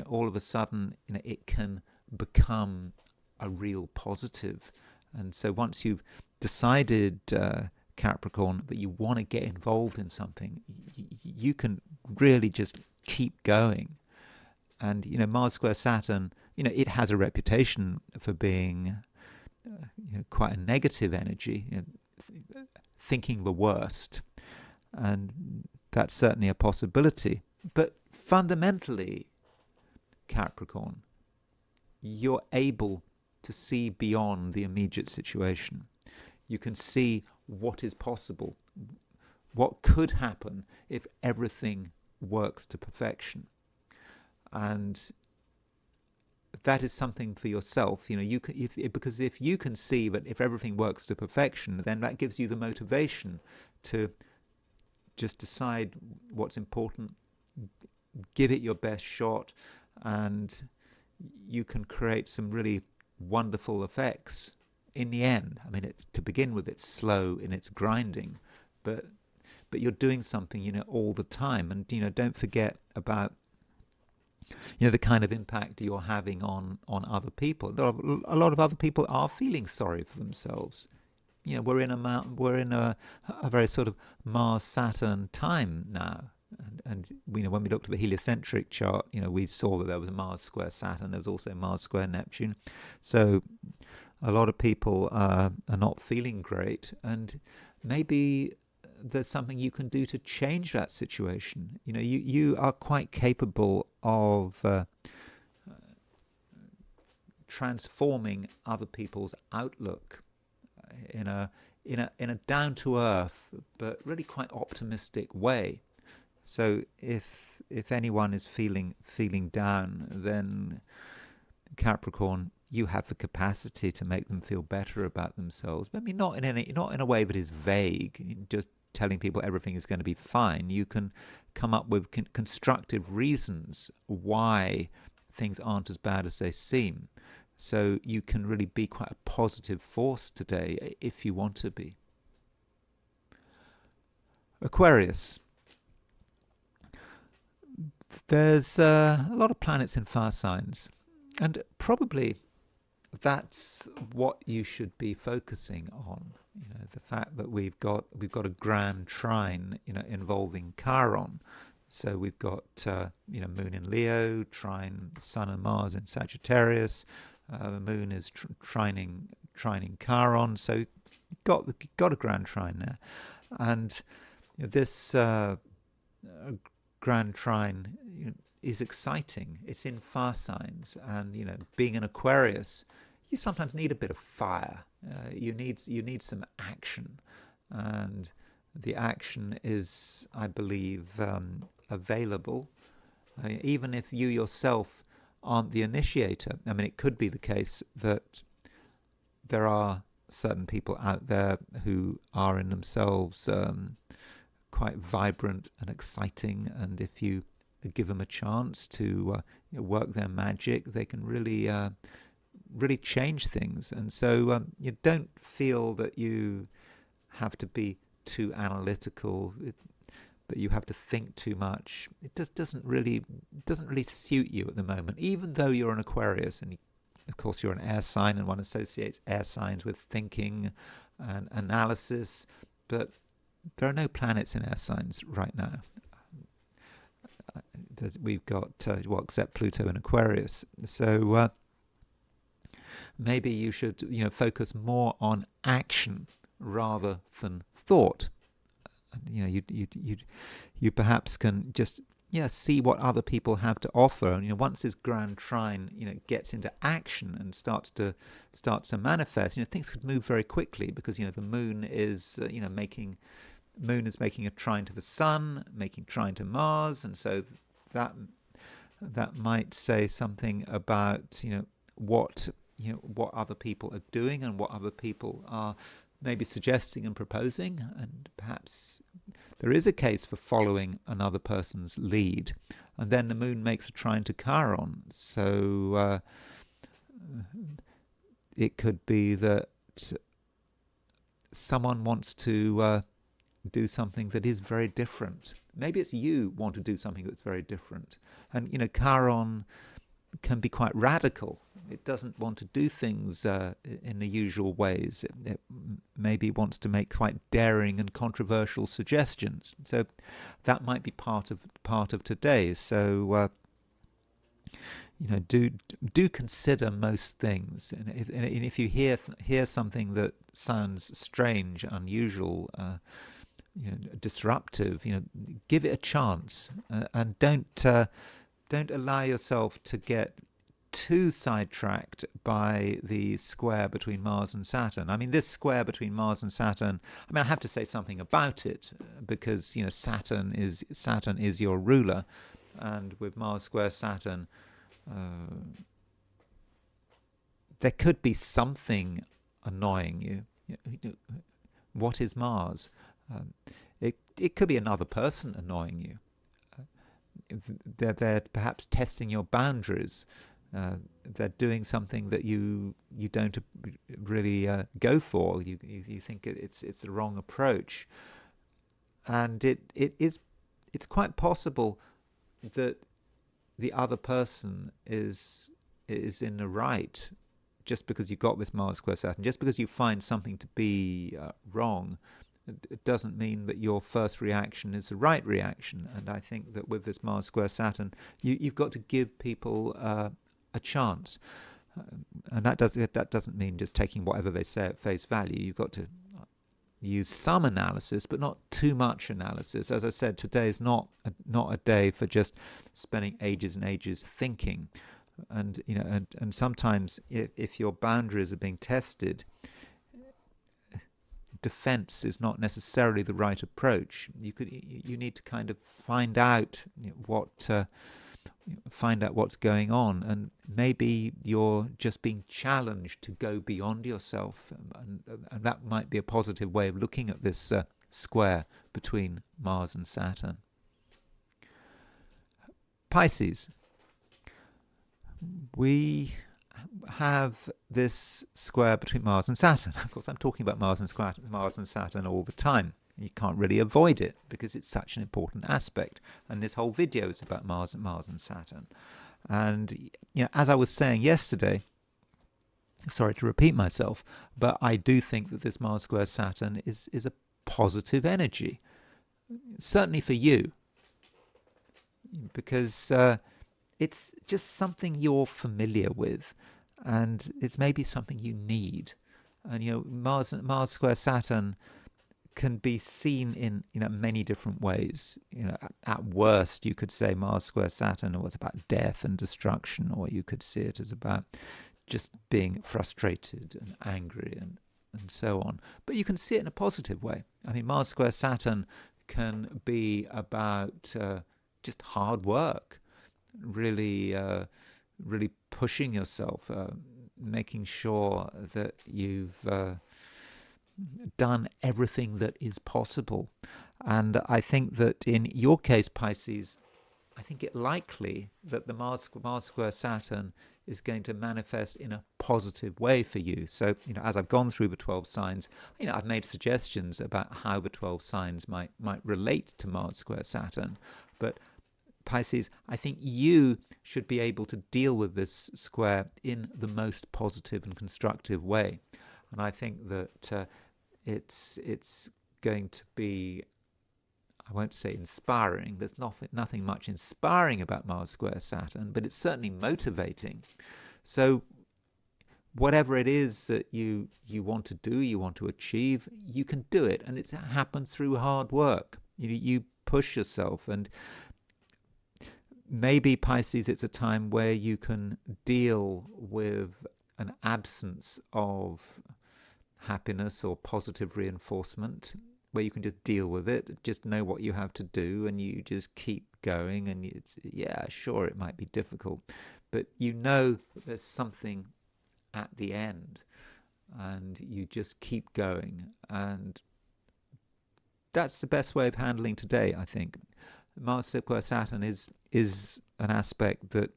all of a sudden, it can become a real positive. And so once you've decided, Capricorn, that you want to get involved in something, you can really just keep going. And, Mars square Saturn, it has a reputation for being quite a negative energy, thinking the worst. And that's certainly a possibility. But fundamentally, Capricorn, you're able to see beyond the immediate situation. You can see what is possible, what could happen if everything works to perfection. And that is something for yourself. Because if you can see that if everything works to perfection, then that gives you the motivation to just decide what's important, give it your best shot, and you can create some really wonderful effects in the end. I mean, to begin with, it's slow in its grinding, but you're doing something, all the time. And, don't forget about, the kind of impact you're having on other people. A lot of other people are feeling sorry for themselves. We're in a very sort of Mars-Saturn time now. And when we looked at the heliocentric chart, we saw that there was a Mars square Saturn. There was also Mars square Neptune. So a lot of people are not feeling great, and maybe there's something you can do to change that situation. You are quite capable of transforming other people's outlook in a down to earth but really quite optimistic way. So if anyone is feeling down, then Capricorn, you have the capacity to make them feel better about themselves. But I mean, not in a way that is vague, just telling people everything is going to be fine. You can come up with constructive reasons why things aren't as bad as they seem. So you can really be quite a positive force today if you want to be. Aquarius. There's a lot of planets in fire signs, and probably that's what you should be focusing on. The fact that we've got a grand trine, involving Chiron. So we've got Moon in Leo, trine Sun and Mars in Sagittarius. The Moon is trining Chiron. So got a grand trine there, and this grand trine is exciting. It's in fire signs, and being an Aquarius, you sometimes need a bit of fire. You need some action, and the action is, I believe, available. Even if you yourself aren't the initiator. I mean, it could be the case that there are certain people out there who are in themselves quite vibrant and exciting, and if you give them a chance to work their magic, they can really change things. And so you don't feel that you have to be too analytical, that you have to think too much. It doesn't really suit you at the moment, even though you're an Aquarius, and of course you're an air sign, and one associates air signs with thinking and analysis, but there are no planets in air signs right now. We've got except Pluto in Aquarius. So maybe you should focus more on action rather than thought. You perhaps can just see what other people have to offer, and once this grand trine gets into action and starts to manifest, things could move very quickly, because the moon is making a trine to the sun, making trine to Mars, and so that might say something about what other people are doing, and what other people are maybe suggesting and proposing, and perhaps there is a case for following another person's lead. And then the moon makes a trine to Chiron, so it could be that someone wants to do something that is very different. Maybe it's you want to do something that's very different. And Chiron can be quite radical. It doesn't want to do things in the usual ways. It maybe wants to make quite daring and controversial suggestions. So that might be part of today. So do consider most things. And if you hear something that sounds strange, unusual, disruptive, give it a chance, and don't allow yourself to get too sidetracked by the square between Mars and Saturn. I mean, this square between Mars and Saturn, I have to say something about it, because Saturn is your ruler, and with Mars square Saturn, there could be something annoying you. What is Mars? It could be another person annoying you. They're perhaps testing your boundaries. They're doing something that you don't really go for. You think it's the wrong approach, and it's quite possible that the other person is in the right, just because you got this Mars square Saturn. Just because you find something to be wrong, it doesn't mean that your first reaction is the right reaction. And I think that with this Mars square Saturn, you've got to give people a chance, and that doesn't mean just taking whatever they say at face value. You've got to use some analysis, but not too much analysis. As I said, today is not a day for just spending ages and ages thinking. And and sometimes if your boundaries are being tested, defense is not necessarily the right approach. You need to kind of find out what's going on, and maybe you're just being challenged to go beyond yourself, and that might be a positive way of looking at this square between Mars and Saturn. Pisces. We have this square between Mars and Saturn. Of course, I'm talking about Mars and Saturn all the time. You can't really avoid it because it's such an important aspect. And this whole video is about Mars and Saturn. And as I was saying yesterday, sorry to repeat myself, but I do think that this Mars square Saturn is a positive energy, certainly for you, because it's just something you're familiar with, and it's maybe something you need. And Mars square Saturn can be seen in many different ways. At worst, you could say Mars square Saturn was about death and destruction, or you could see it as about just being frustrated and angry and so on. But you can see it in a positive way. I mean, Mars square Saturn can be about just hard work, really, really pushing yourself, making sure that you've done everything that is possible. And I think that in your case, Pisces, I think it likely that the Mars square Saturn is going to manifest in a positive way for you. So, as I've gone through the 12 signs, I've made suggestions about how the 12 signs might relate to Mars square Saturn. But Pisces, I think you should be able to deal with this square in the most positive and constructive way. And I think that it's going to be, I won't say inspiring. There's nothing much inspiring about Mars square Saturn, but it's certainly motivating. So whatever it is that you want to do, you want to achieve, you can do it. And it happens through hard work. You push yourself. And maybe, Pisces, it's a time where you can deal with an absence of happiness or positive reinforcement, where you can just deal with it, just know what you have to do, and you just keep going. And yeah, sure, it might be difficult, but there's something at the end, and you just keep going. And that's the best way of handling today, I think. Mars square Saturn is an aspect that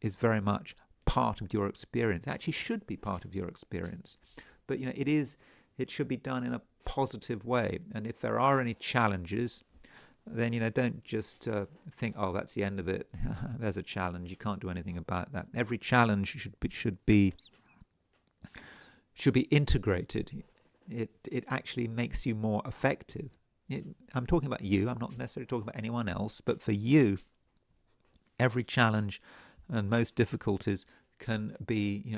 is very much part of your experience. It actually should be part of your experience, but it should be done in a positive way. And if there are any challenges, then don't just think, oh, that's the end of it. There's a challenge, you can't do anything about that. Every challenge should be integrated. It actually makes you more effective. I'm talking about you. I'm not necessarily talking about anyone else, but for you, every challenge and most difficulties can be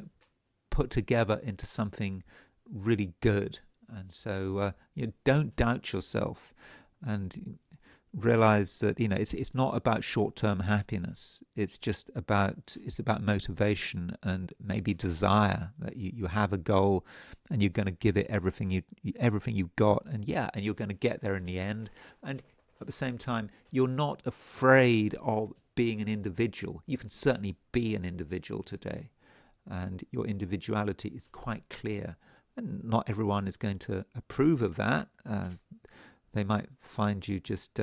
put together into something really good. And so don't doubt yourself, and realize that it's not about short-term happiness. It's about motivation and maybe desire, that you have a goal and you're going to give it everything you've got, and you're going to get there in the end. And at the same time, you're not afraid of being an individual. You can certainly be an individual today, and your individuality is quite clear. And not everyone is going to approve of that. They might find you just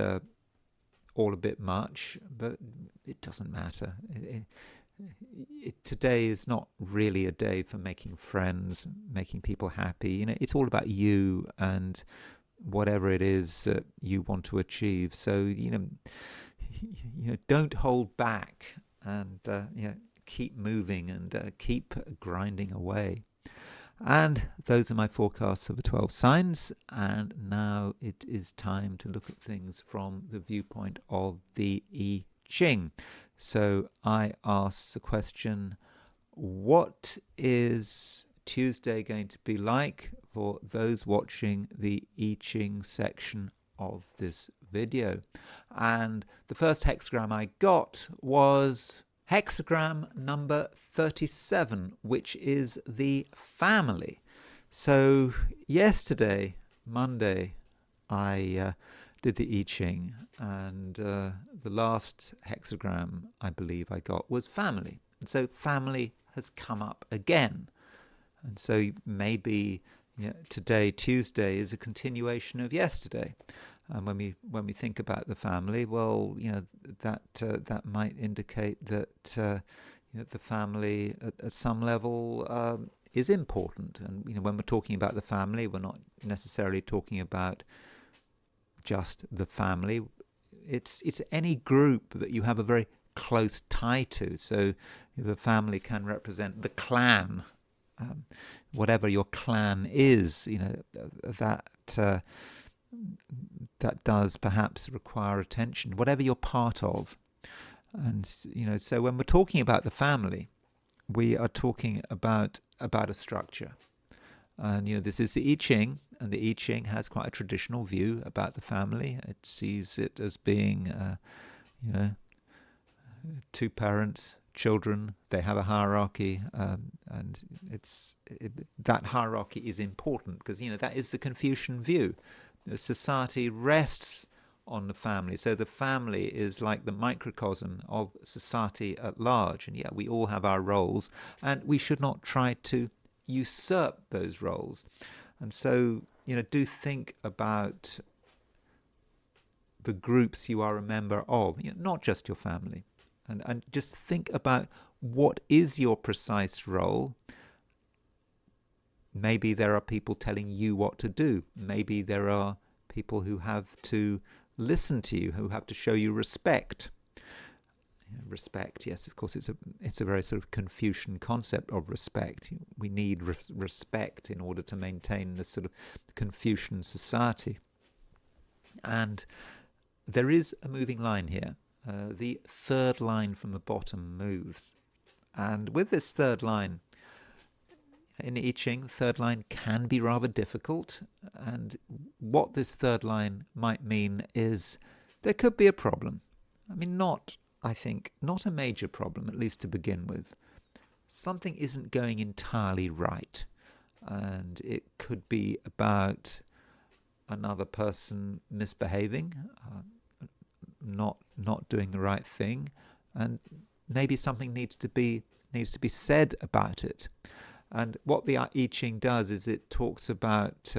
all a bit much, but it doesn't matter. Today is not really a day for making friends, making people happy. It's all about you and whatever it is that you want to achieve. So don't hold back, and keep moving and keep grinding away. And those are my forecasts for the 12 signs. And now it is time to look at things from the viewpoint of the I Ching. So I asked the question, what is Tuesday going to be like for those watching the I Ching section of this video? And the first hexagram I got was hexagram number 37, which is the family. So yesterday, Monday, I did the I Ching, and the last hexagram I believe I got was family. And so family has come up again. And so maybe today, Tuesday, is a continuation of yesterday. And when we think about the family, well, that might indicate that the family at some level is important. And when we're talking about the family, we're not necessarily talking about just the family. It's any group that you have a very close tie to. So the family can represent the clan, whatever your clan is. That does perhaps require attention, whatever you're part of. And so when we're talking about the family, we are talking about a structure. And this is the I Ching, and the I Ching has quite a traditional view about the family. It sees it as being, you know, two parents, children. They have a hierarchy, and that hierarchy is important because that is the Confucian view. The society rests on the family, so the family is like the microcosm of society at large. And we all have our roles, and we should not try to usurp those roles. And so do think about the groups you are a member of, not just your family, and just think about what is your precise role. Maybe there are people telling you what to do. Maybe there are people who have to listen to you, who have to show you respect. Respect, yes, of course, it's a very sort of Confucian concept of respect. We need respect in order to maintain this sort of Confucian society. And there is a moving line here. The third line from the bottom moves. And with this third line, in I Ching, third line can be rather difficult. And what this third line might mean is there could be a problem. I mean, I think not a major problem, at least to begin with. Something isn't going entirely right. And it could be about another person misbehaving, not doing the right thing, and maybe something needs to be said about it. And what the I Ching does is it talks about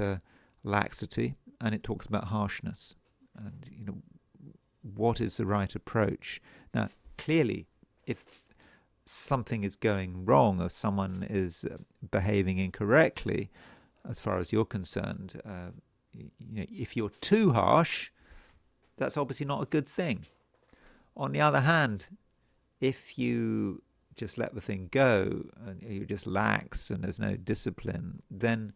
laxity, and it talks about harshness, and what is the right approach. Now, clearly, if something is going wrong or someone is behaving incorrectly, as far as you're concerned, if you're too harsh, that's obviously not a good thing. On the other hand, if you just let the thing go and you're just lax and there's no discipline, then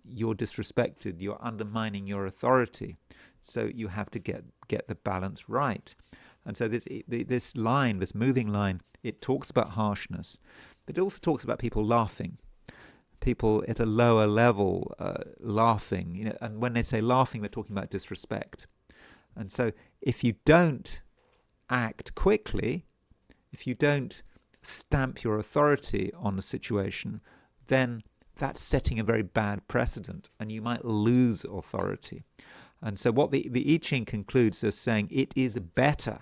you're disrespected, you're undermining your authority. So you have to get the balance right. And so this line, this moving line, it talks about harshness, but it also talks about people laughing. People at a lower level laughing, and when they say laughing, they're talking about disrespect. And so if you don't act quickly, if you don't stamp your authority on the situation, then that's setting a very bad precedent, and you might lose authority. And so what the I Ching concludes as saying it is better,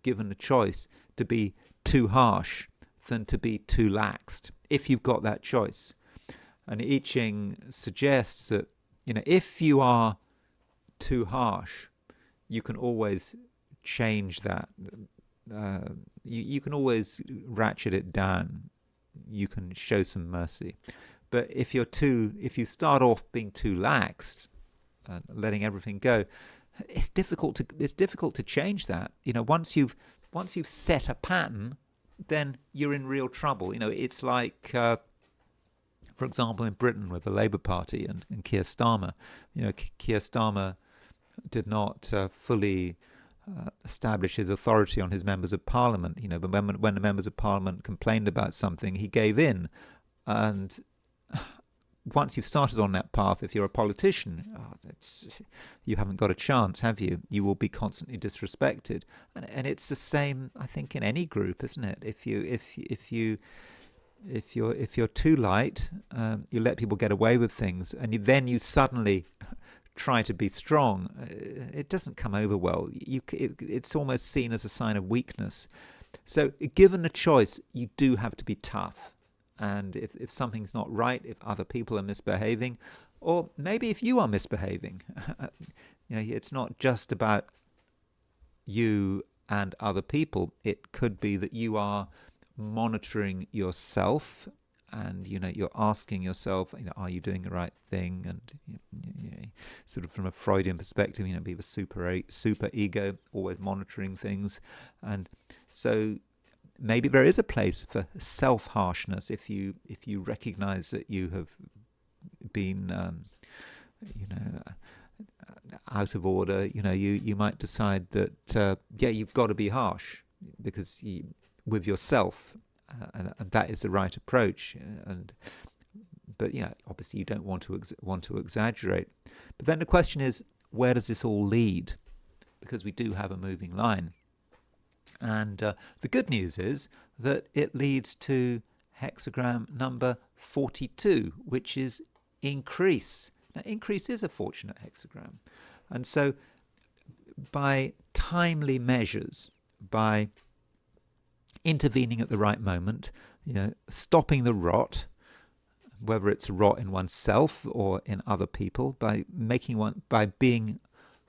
given the choice, to be too harsh than to be too laxed, if you've got that choice. And I Ching suggests that if you are too harsh, you can always change that. You can always ratchet it down. You can show some mercy. But if you start off being too laxed, letting everything go, it's difficult to change that. Once you've set a pattern, then you're in real trouble. It's like, for example, in Britain with the Labour Party and Keir Starmer. Keir Starmer did not fully establish his authority on his members of parliament. But when the members of parliament complained about something, he gave in. And once you've started on that path, if you're a politician, you haven't got a chance, have you? You will be constantly disrespected, and it's the same, I think, in any group, isn't it? If you're too light, you let people get away with things, and then you suddenly try to be strong. It doesn't come over well. It's almost seen as a sign of weakness. So, given the choice, you do have to be tough. And if something's not right, if other people are misbehaving, or maybe if you are misbehaving, it's not just about you and other people. It could be that you are monitoring yourself, and you're asking yourself, are you doing the right thing? And sort of from a Freudian perspective, be the super ego, always monitoring things, and so maybe there is a place for self-harshness if you recognize that you have been out of order. You might decide that you've got to be harsh because with yourself, and that is the right approach. And But obviously you don't want to exaggerate. But then the question is, where does this all lead? Because we do have a moving line. And the good news is that it leads to hexagram number 42, which is increase. Now, increase is a fortunate hexagram. And so by timely measures, by intervening at the right moment, stopping the rot, whether it's rot in oneself or in other people, by being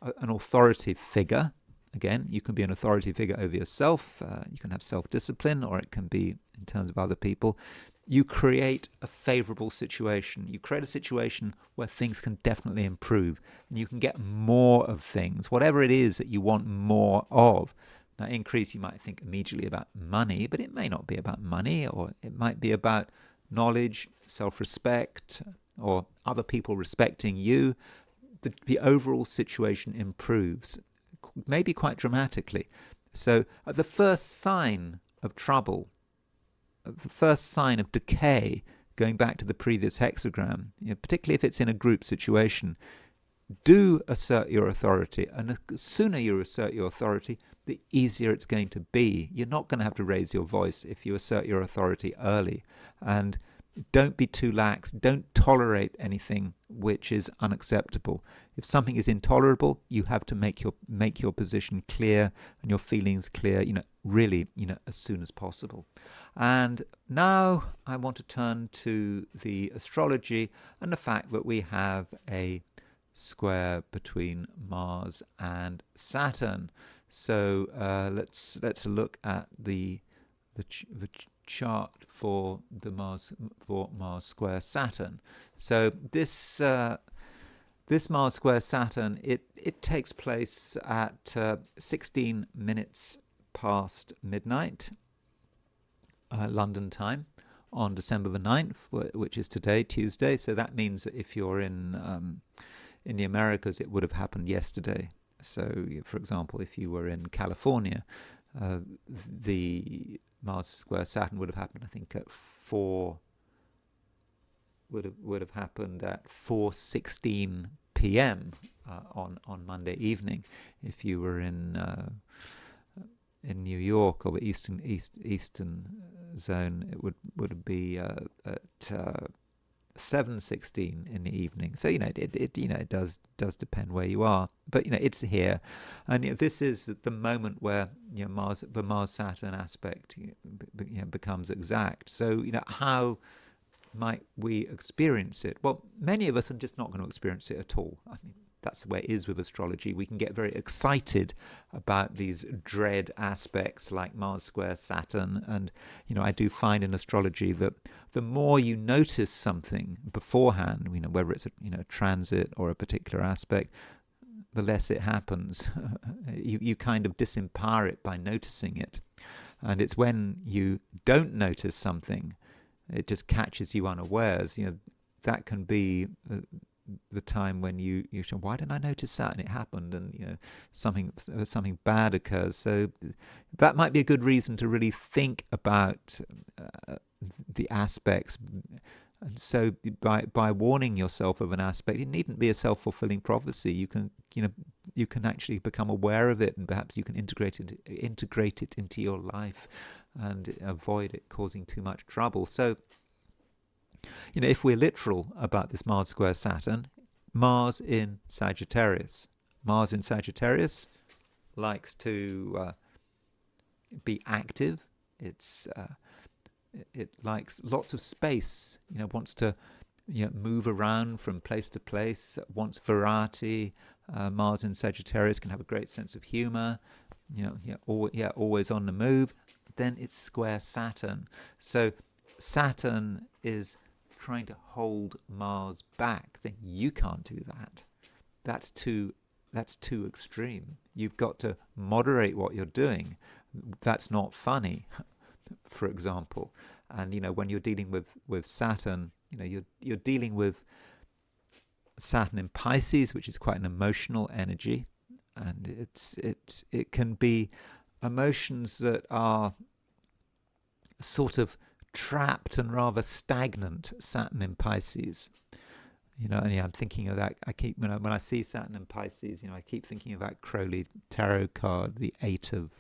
an authority figure. Again, you can be an authority figure over yourself. You can have self-discipline, or it can be in terms of other people. You create a favorable situation. You create a situation where things can definitely improve, and you can get more of things, whatever it is that you want more of. Now, increase, you might think immediately about money, but it may not be about money, or it might be about knowledge, self-respect, or other people respecting you. The overall situation improves, maybe quite dramatically. So at the first sign of trouble, the first sign of decay, going back to the previous hexagram, particularly if it's in a group situation, do assert your authority. And the sooner you assert your authority, the easier it's going to be. You're not going to have to raise your voice if you assert your authority early. And don't be too lax. Don't tolerate anything which is unacceptable. If something is intolerable, you have to make your position clear and your feelings clear, really, as soon as possible. And now I want to turn to the astrology and the fact that we have a square between Mars and Saturn. So let's look at the chart for Mars square Saturn. So this Mars square Saturn, it takes place at 16 minutes past midnight London time on December the 9th, which is today, Tuesday. So that means that if you're in the Americas, it would have happened yesterday. So, for example, if you were in California, the Mars square Saturn would have happened, I think, at 4 would have happened at 4:16 p.m. On Monday evening. If you were in New York or the eastern zone, it would be at 7:16 in the evening. So it does depend where you are, but it's here, and this is the moment where the Mars-Saturn aspect becomes exact. So how might we experience it? Well, many of us are just not going to experience it at all. I mean, that's the way it is with astrology. We can get very excited about these dread aspects like Mars square Saturn. And, I do find in astrology that the more you notice something beforehand, whether it's a transit or a particular aspect, the less it happens. You kind of disempower it by noticing it. And it's when you don't notice something, it just catches you unawares. That can be the time when you say, why didn't I notice that? And it happened, and something bad occurs. So that might be a good reason to really think about the aspects. And so by warning yourself of an aspect, it needn't be a self-fulfilling prophecy. You can actually become aware of it, and perhaps you can integrate it into your life and avoid it causing too much trouble. So if we're literal about this Mars square Saturn, Mars in Sagittarius. Mars in Sagittarius likes to be active. It likes lots of space. Wants to move around from place to place. Wants variety. Mars in Sagittarius can have a great sense of humor. Always on the move. Then it's square Saturn. So Saturn is trying to hold Mars back. Then you can't do that. That's too extreme. You've got to moderate what you're doing. That's not funny, for example. And when you're dealing with Saturn, you're dealing with Saturn in Pisces, which is quite an emotional energy, and it can be emotions that are sort of trapped and rather stagnant Saturn in Pisces. And I'm thinking of that. I keep when I see Saturn in Pisces, I keep thinking of that Crowley tarot card, the 8 of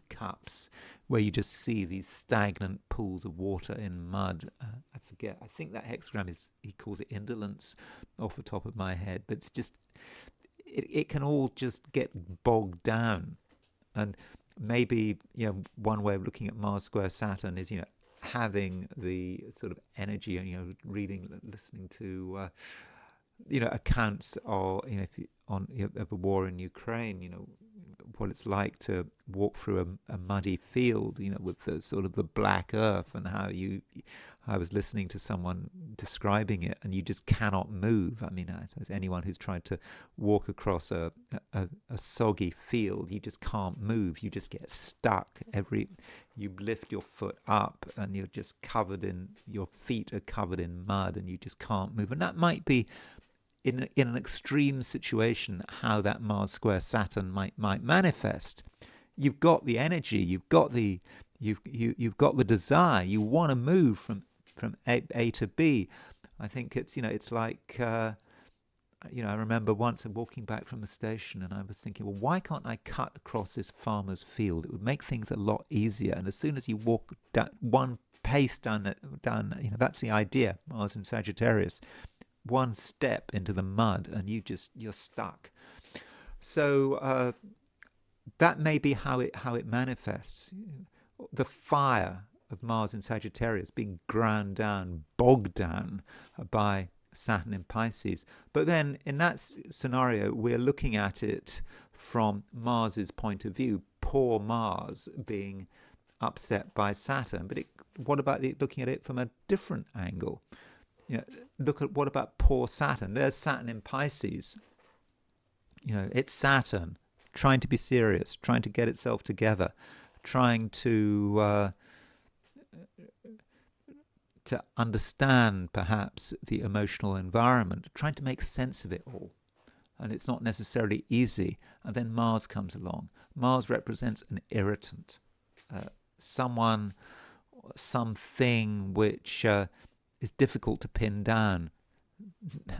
Cups, where you just see these stagnant pools of water in mud. I forget. I think that hexagram he calls it indolence, off the top of my head. But it's just it can all just get bogged down, and maybe one way of looking at Mars square Saturn is having the sort of energy, and listening to accounts of of a war in Ukraine, what it's like to walk through a muddy field, with the sort of the black earth, and how I was listening to someone describing it, and you just cannot move. I mean, as anyone who's tried to walk across a soggy field, you just can't move. You just get stuck. You lift your foot up, and you're just your feet are covered in mud, and you just can't move. And that might be, in an extreme situation, how that Mars square Saturn might manifest. You've got the energy, you've got the desire. You want to move from A to B. I think it's like I remember once I'm walking back from the station, and I was thinking, well, why can't I cut across this farmer's field? It would make things a lot easier. And as soon as you walk one pace down, that's the idea. Mars and Sagittarius. One step into the mud, and you're stuck. So that may be how it manifests. The fire of Mars in Sagittarius being ground down, bogged down by Saturn in Pisces. But then in that scenario, we're looking at it from Mars's point of view. Poor Mars being upset by Saturn. But what about looking at it from a different angle? Look at what about poor Saturn? There's Saturn in Pisces. It's Saturn trying to be serious, trying to get itself together, trying to understand perhaps the emotional environment, trying to make sense of it all. And it's not necessarily easy. And then Mars comes along. Mars represents an irritant, something which is difficult to pin down.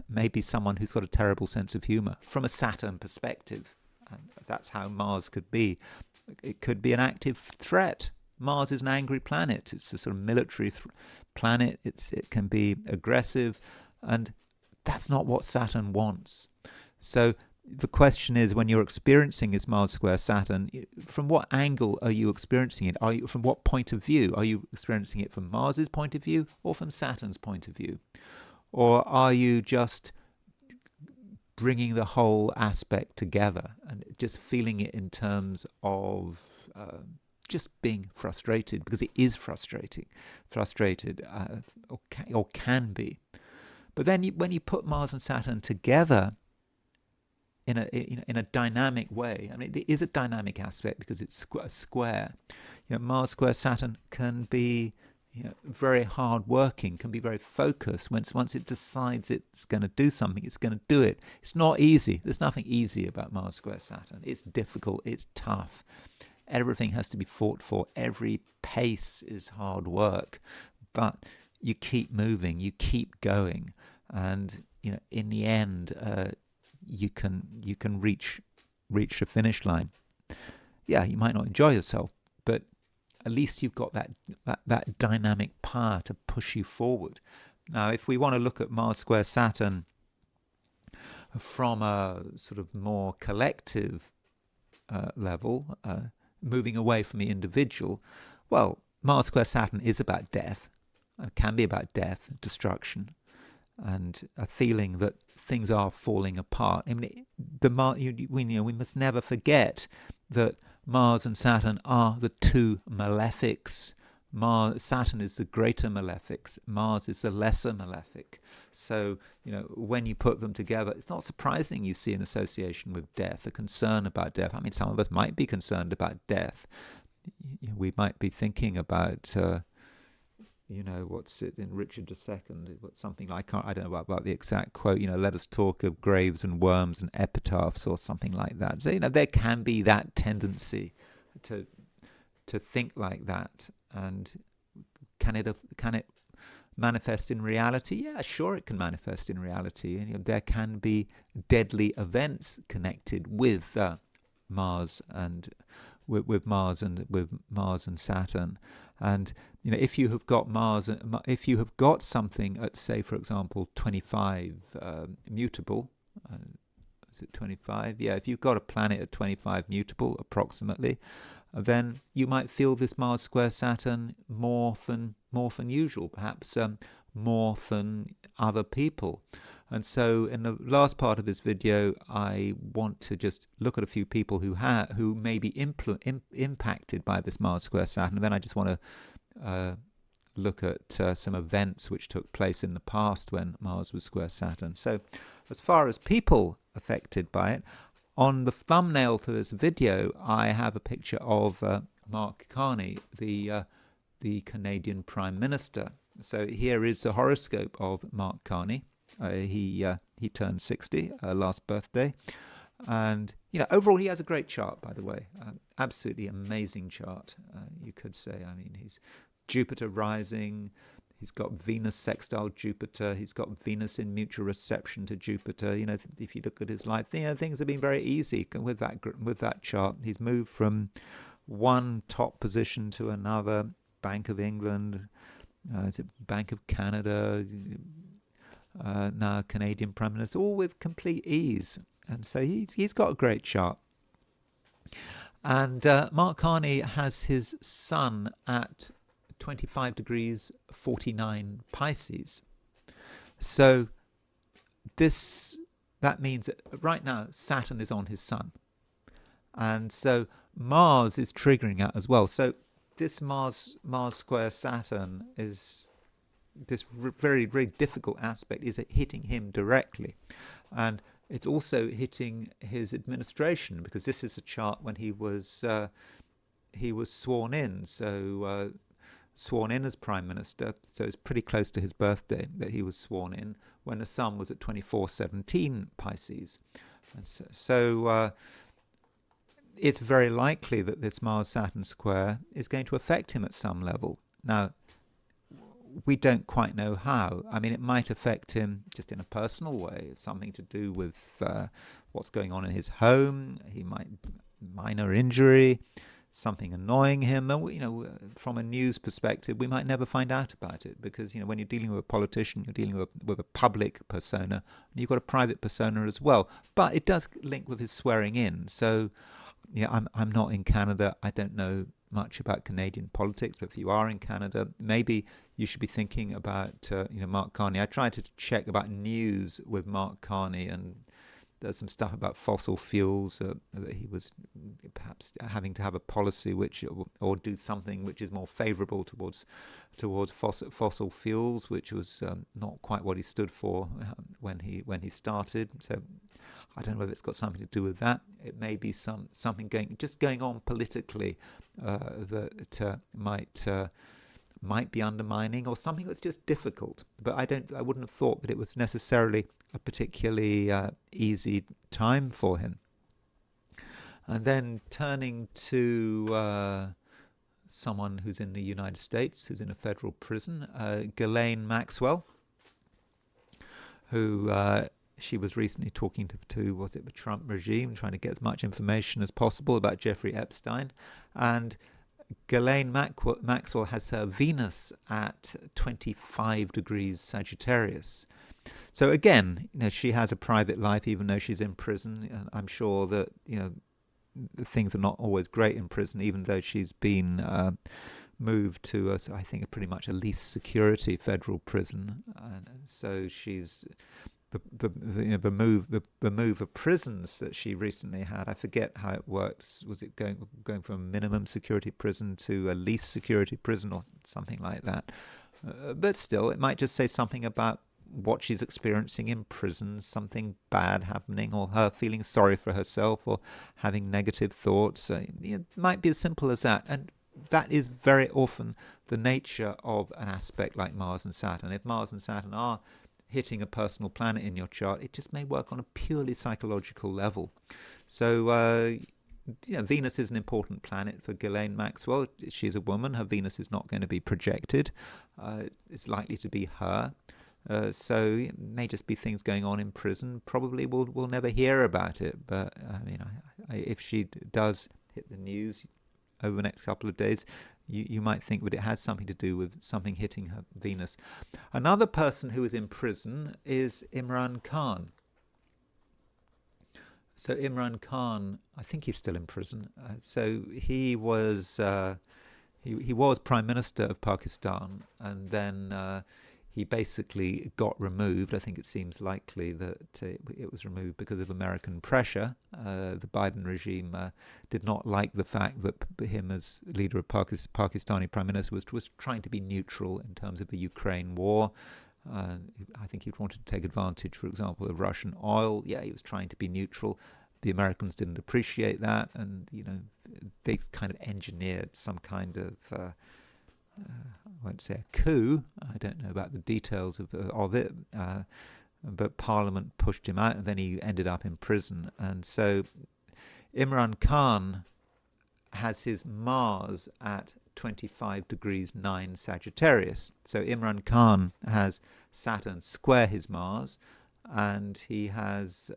Maybe someone who's got a terrible sense of humor from a Saturn perspective. And that's how Mars could be. It could be an active threat. Mars is an angry planet. It's a sort of military planet. It can be aggressive, and that's not what Saturn wants. So the question is, when you're experiencing this Mars square Saturn, from what angle are you experiencing it? From what point of view? Are you experiencing it from Mars's point of view or from Saturn's point of view? Or are you just bringing the whole aspect together and just feeling it in terms of just being frustrated, because it is frustrated, or can be. But then when you put Mars and Saturn together in a dynamic way, I mean, it is a dynamic aspect because it's a square. Mars square Saturn can be very hard working, can be very focused. Once it decides it's going to do something, it's going to do it. It's not easy. There's nothing easy about Mars square Saturn. It's difficult. It's tough. Everything has to be fought for. Every pace is hard work, but you keep moving, you keep going, and in the end, you can reach the finish line. Yeah, you might not enjoy yourself, but at least you've got that dynamic power to push you forward. Now, if we want to look at Mars square Saturn from a sort of more collective level, moving away from the individual, well, Mars square Saturn is about death. It can be about death, destruction, and a feeling that things are falling apart. I mean, we must never forget that Mars and Saturn are the two malefics. Saturn is the greater malefic. Mars is the lesser malefic. So, when you put them together, it's not surprising you see an association with death, a concern about death. I mean, some of us might be concerned about death. We might be thinking about, what's it in Richard II? Something like, I don't know about the exact quote, let us talk of graves and worms and epitaphs or something like that. So, there can be that tendency to think like that. And can it manifest in reality? Yeah, sure, it can manifest in reality. And, there can be deadly events connected with Mars and with Mars and Saturn. And if you have got if you have got something at, say, for example, 25 mutable. Is it 25? Yeah, if you've got a planet at 25 mutable, approximately, then you might feel this Mars square Saturn more than usual, perhaps more than other people. And so in the last part of this video, I want to just look at a few people who may be impacted by this Mars square Saturn. And then I just want to look at some events which took place in the past when Mars was square Saturn. So as far as people affected by it, on the thumbnail to this video, I have a picture of Mark Carney, the Canadian Prime Minister. So here is a horoscope of Mark Carney. He turned 60 last birthday, and overall he has a great chart, by the way. Absolutely amazing chart, you could say. I mean, he's Jupiter rising. He's got Venus sextile Jupiter. He's got Venus in mutual reception to Jupiter. If you look at his life, things have been very easy with that chart. He's moved from one top position to another. Bank of England, is it Bank of Canada? Now Canadian Prime Minister, all with complete ease. And so he's got a great chart. And Mark Carney has his sun at 25 degrees 49 Pisces. So that means that right now Saturn is on his sun, and so Mars is triggering that as well. So this Mars square Saturn is this very, very difficult aspect is hitting him directly, and it's also hitting his administration, because this is a chart when he was sworn in. So sworn in as Prime Minister, so it's pretty close to his birthday that he was sworn in, when the sun was at 2417 Pisces. And so it's very likely that this Mars-Saturn square is going to affect him at some level. Now, we don't quite know how. I mean, it might affect him just in a personal way, something to do with what's going on in his home. He might minor injury, something annoying him. From a news perspective, we might never find out about it, because when you're dealing with a politician, you're dealing with a public persona, and you've got a private persona as well. But it does link with his swearing in. So, I'm not in Canada. I don't know much about Canadian politics. But if you are in Canada, maybe you should be thinking about Mark Carney. I tried to check about news with Mark Carney, and there's some stuff about fossil fuels, that he was perhaps having to have a policy or do something which is more favourable towards fossil fuels, which was not quite what he stood for when he started. So I don't know whether it's got something to do with that. It may be something going on politically that might be undermining, or something that's just difficult. But I wouldn't have thought that it was necessarily a particularly easy time for him. And then turning to someone who's in the United States, who's in a federal prison, Ghislaine Maxwell, who she was recently talking to was it the Trump regime, trying to get as much information as possible about Jeffrey Epstein. And Ghislaine Maxwell has her Venus at 25 degrees Sagittarius. So again, she has a private life, even though she's in prison. I'm sure that things are not always great in prison, even though she's been moved to I think pretty much a least security federal prison. And so she's the move of prisons that she recently had. I forget how it works. Was it going from a minimum security prison to a least security prison or something like that? But still, it might just say something about what she's experiencing in prison, something bad happening, or her feeling sorry for herself, or having negative thoughts. It might be as simple as that. And that is very often the nature of an aspect like Mars and Saturn. If Mars and Saturn are hitting a personal planet in your chart, it just may work on a purely psychological level. So Venus is an important planet for Ghislaine Maxwell. She's a woman. Her Venus is not going to be projected. It's likely to be her. So it may just be things going on in prison. Probably we'll never hear about it. But I mean, if she does hit the news over the next couple of days, you might think that it has something to do with something hitting her Venus. Another person who is in prison is Imran Khan. So Imran Khan, I think he's still in prison. So he was Prime Minister of Pakistan, and then he basically got removed. I think it seems likely that it was removed because of American pressure. The Biden regime did not like the fact that him as leader of Pakistani Prime Minister was trying to be neutral in terms of the Ukraine war. I think he wanted to take advantage, for example, of Russian oil. Yeah, he was trying to be neutral. The Americans didn't appreciate that, and they kind of engineered some kind of I won't say a coup. I don't know about the details of it, but Parliament pushed him out, and then he ended up in prison. And so Imran Khan has his Mars at 25 degrees 9 Sagittarius. So Imran Khan has Saturn square his Mars, and he has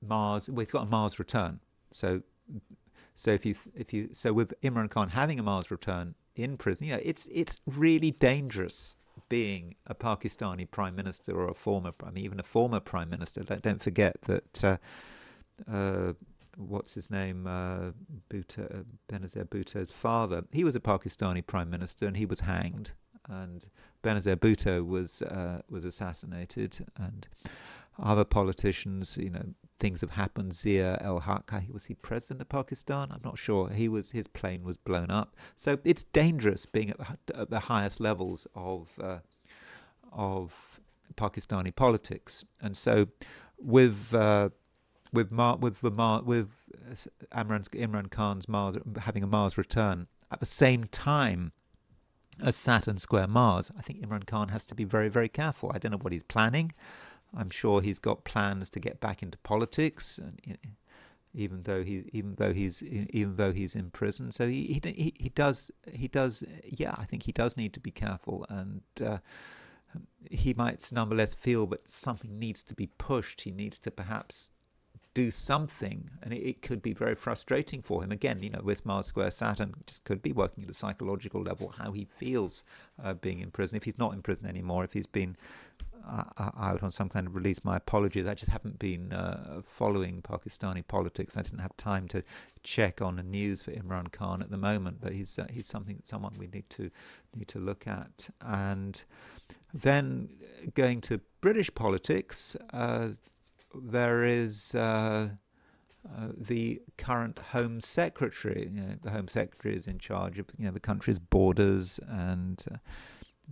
Mars. Well, he's got a Mars return. So with Imran Khan having a Mars return in prison, it's really dangerous being a Pakistani prime minister or even a former prime minister. Don't forget that. What's his name? Benazir Bhutto's father. He was a Pakistani prime minister, and he was hanged. And Benazir Bhutto was assassinated, and other politicians. Things have happened. Zia El Haq, was he president of Pakistan? I'm not sure. His plane was blown up. So it's dangerous being at the highest levels of Pakistani politics. And so with Imran Khan's Mars having a Mars return at the same time as Saturn square Mars, I think Imran Khan has to be very, very careful. I don't know what he's planning. I'm sure he's got plans to get back into politics, and even though he's in prison. So he does. Yeah, I think he does need to be careful, and he might nonetheless feel that something needs to be pushed. He needs to perhaps do something, and it could be very frustrating for him. Again, with Mars square Saturn, just could be working at a psychological level, how he feels being in prison. If he's not in prison anymore, if he's been out on some kind of release, my apologies. I just haven't been following Pakistani politics. I didn't have time to check on the news for Imran Khan at the moment, but he's someone we need to look at. And then going to British politics, there is the current Home Secretary. The Home Secretary is in charge of the country's borders and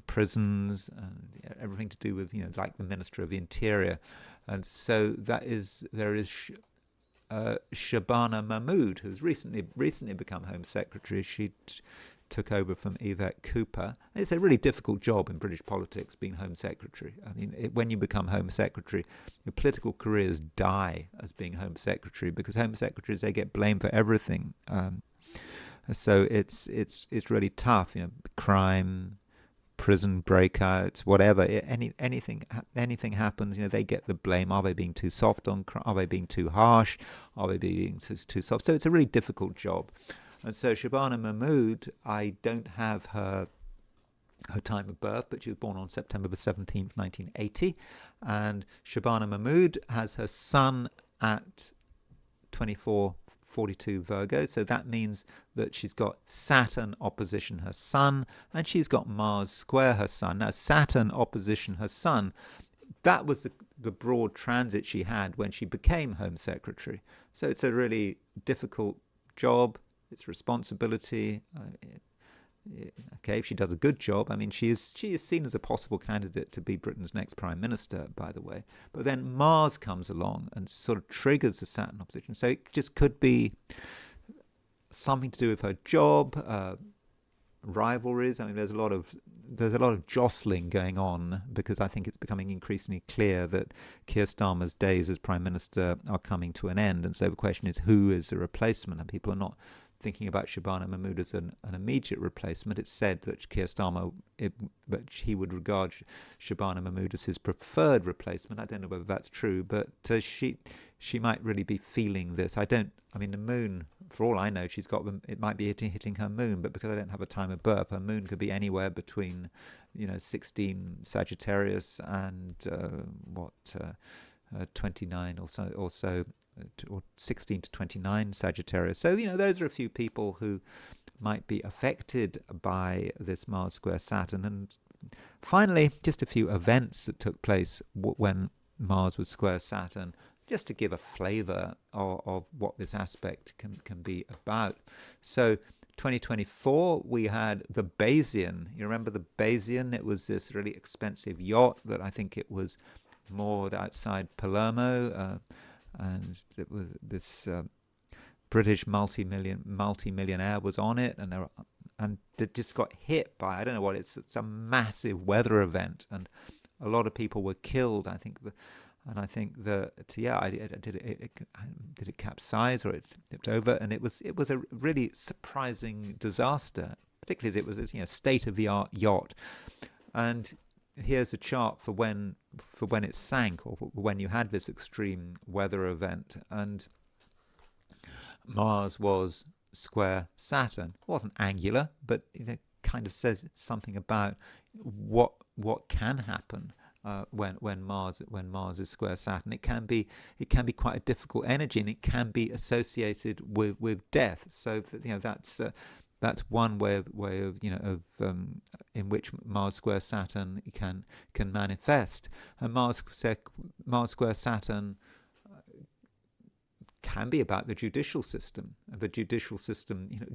prisons and everything to do with like the Minister of the Interior. And so there is Shabana Mahmood, who's recently become Home Secretary. She took over from Yvette Cooper. And it's a really difficult job in British politics, being Home Secretary. I mean, when you become Home Secretary, your political careers die as being Home Secretary, because Home Secretaries, they get blamed for everything. So it's really tough. Crime, prison breakouts, whatever. Anything happens, they get the blame. Are they being too soft on crime? Are they being too harsh? Are they being too soft? So it's a really difficult job. And so Shabana Mahmood, I don't have her time of birth, but she was born on September the 17th, 1980. And Shabana Mahmood has her sun at 2442 Virgo. So that means that she's got Saturn opposition her sun, and she's got Mars square her sun. Now, Saturn opposition her sun, that was the broad transit she had when she became Home Secretary. So it's a really difficult job. It's responsibility. Okay, if she does a good job, I mean, she is seen as a possible candidate to be Britain's next Prime Minister, by the way. But then Mars comes along and sort of triggers the Saturn opposition. So it just could be something to do with her job. rivalries. I mean, there's a lot of jostling going on, because I think it's becoming increasingly clear that Keir Starmer's days as Prime Minister are coming to an end, and so the question is, who is the replacement? And people are not thinking about Shabana Mahmood as an immediate replacement. It's said that Keir Starmer, that he would regard Shabana Mahmood as his preferred replacement. I don't know whether that's true, but she might really be feeling this. I mean, the moon, for all I know, it might be hitting her moon, but because I don't have a time of birth, her moon could be anywhere between, 16 Sagittarius and 29 or so, or 16 to 29 Sagittarius. So, those are a few people who might be affected by this Mars square Saturn. And finally, just a few events that took place when Mars was square Saturn, just to give a flavor of what this aspect can be about. So 2024, we had the Bayesian. You remember the Bayesian? It was this really expensive yacht that I think it was moored outside Palermo, and it was this British multi-millionaire was on it, and it just got hit by, I don't know what, it's a massive weather event, and a lot of people were killed. I think did it capsize, or it tipped over, and it was a really surprising disaster, particularly as it was a state-of-the-art yacht. And here's a chart for when it sank, or when you had this extreme weather event, and Mars was square Saturn. It wasn't angular, but it kind of says something about what can happen when Mars is square Saturn. It can be quite a difficult energy, and it can be associated with death. So that's one way of in which Mars square Saturn can manifest. And Mars square Saturn can be about the judicial system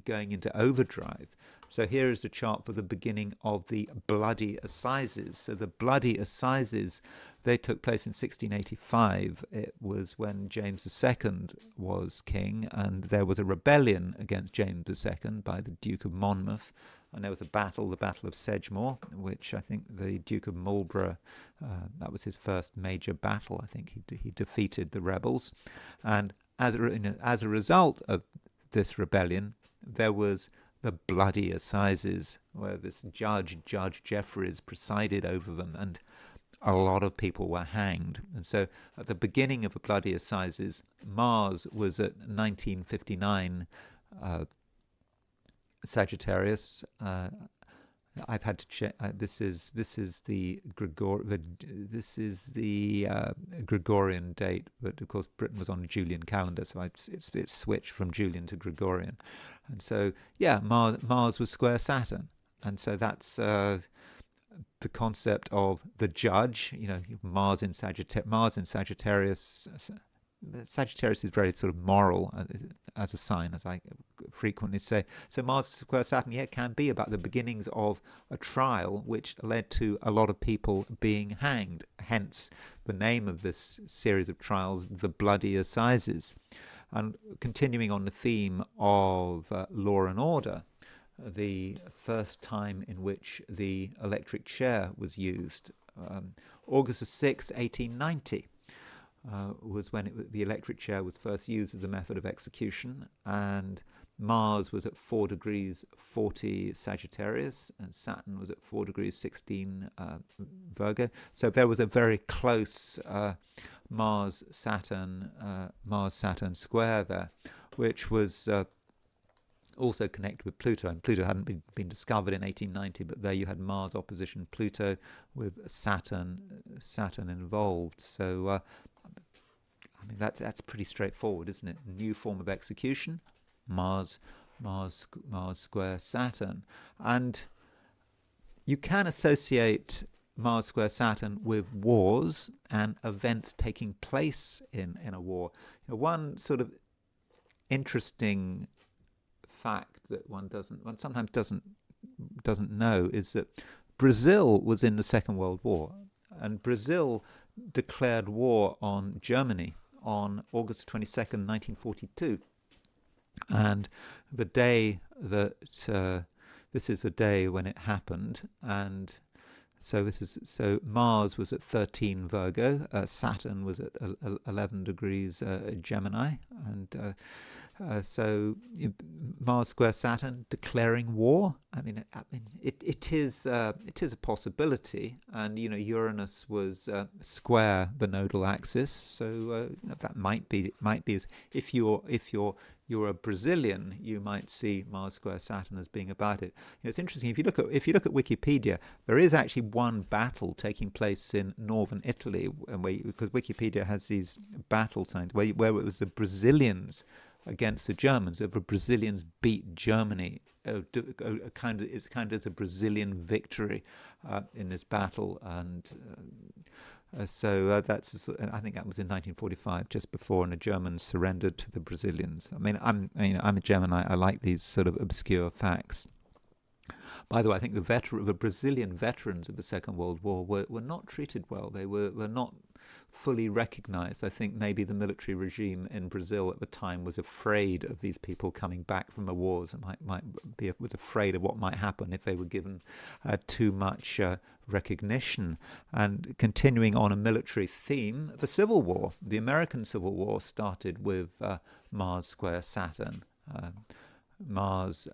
going into overdrive. So here is a chart for the beginning of the bloody assizes. So the bloody assizes, they took place in 1685. It was when James II was king, and there was a rebellion against James II by the Duke of Monmouth. And there was the Battle of Sedgemoor, which I think the Duke of Marlborough, that was his first major battle. I think he defeated the rebels. And as a result of this rebellion, there was the bloody assizes, where this Judge Jeffreys, presided over them, and a lot of people were hanged. And so at the beginning of the bloody assizes, Mars was at 1959 Sagittarius. I've had to check. This is the Gregorian date, but of course Britain was on a Julian calendar, so it's switched from Julian to Gregorian, and so Mars was square Saturn, and so that's the concept of the judge. Mars in Sagittarius. Sagittarius is very sort of moral as a sign, as I frequently say. So Mars square Saturn, can be about the beginnings of a trial which led to a lot of people being hanged. Hence the name of this series of trials, the Bloody Assizes. And continuing on the theme of law and order, the first time in which the electric chair was used, August 6, 1890. Was when the electric chair was first used as a method of execution, and Mars was at 4 degrees 40 Sagittarius, and Saturn was at 4 degrees 16 Virgo. So there was a very close Mars-Saturn square there, which was also connected with Pluto, and Pluto hadn't been discovered in 1890, but there you had Mars opposition Pluto with Saturn involved. So I mean that's pretty straightforward, isn't it? New form of execution, Mars square Saturn, and you can associate Mars square Saturn with wars and events taking place in a war. One sort of interesting fact that one sometimes doesn't know is that Brazil was in the Second World War, and Brazil declared war on Germany on August 22nd, 1942. And the day that this is the day when it happened, and so Mars was at 13 Virgo, Saturn was at 11 degrees Gemini, and Mars square Saturn declaring war. It is a possibility, and Uranus was square the nodal axis, so that might be if you're a Brazilian, you might see Mars square Saturn as being about it. It's interesting if you look at Wikipedia, there is actually one battle taking place in northern Italy, because Wikipedia has these battle signs where it was the Brazilians against the Germans. The Brazilians beat Germany. It's kind of a Brazilian victory in this battle, and that's, I think that was in 1945, just before the Germans surrendered to the Brazilians. I'm a Gemini. I like these sort of obscure facts. By the way, I think the Brazilian veterans of the Second World War were not treated well. They were not fully recognized. I think maybe the military regime in Brazil at the time was afraid of these people coming back from the wars, and was afraid of what might happen if they were given too much recognition. And continuing on a military theme, the Civil War, the American Civil War, started with Mars square Saturn. Mars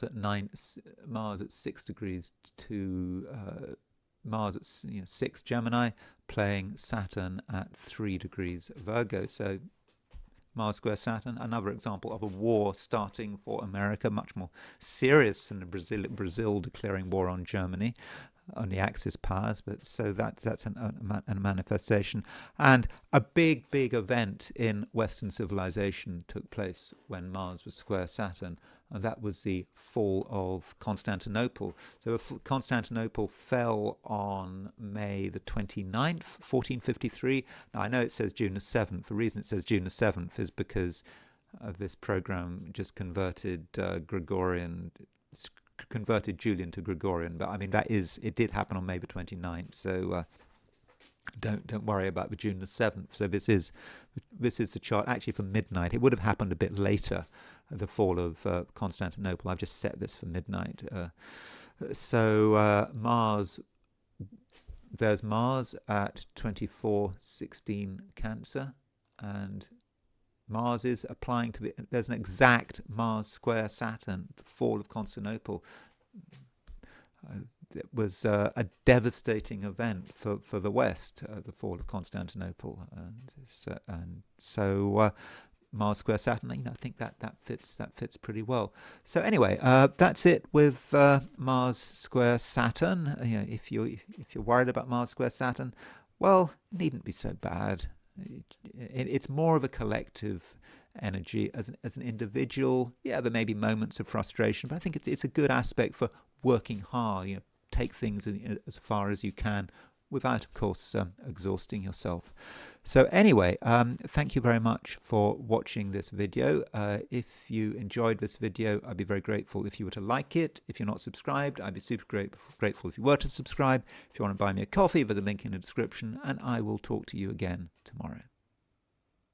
at 6 degrees to Mars at 6 Gemini, playing Saturn at 3 degrees Virgo. So Mars square Saturn, another example of a war starting for America, much more serious than Brazil declaring war on Germany, on the Axis powers. But so that's a manifestation. And a big event in Western civilization took place when Mars was square Saturn, and that was the fall of Constantinople. So Constantinople fell on May the 29th, 1453. Now, I know it says June the 7th. The reason it says June the 7th is because this program just converted converted Julian to Gregorian. But it did happen on May the 29th. So don't worry about the June the 7th. So this is the chart actually for midnight. It would have happened a bit later, the fall of Constantinople. I've just set this for midnight. Mars, there's Mars at 2416 Cancer, and Mars is applying to there's an exact Mars square Saturn, the fall of Constantinople. It was a devastating event for the West, the fall of Constantinople, and so Mars square Saturn. I think that fits pretty well. So anyway, that's it with Mars square Saturn. If you're worried about Mars square Saturn, well, it needn't be so bad. It's more of a collective energy. As an individual, there may be moments of frustration, but I think it's a good aspect for working hard. Take things as far as you can without, of course, exhausting yourself. So anyway, thank you very much for watching this video. If you enjoyed this video, I'd be very grateful if you were to like it. If you're not subscribed, I'd be super grateful if you were to subscribe. If you want to buy me a coffee, there's a link in the description, and I will talk to you again tomorrow.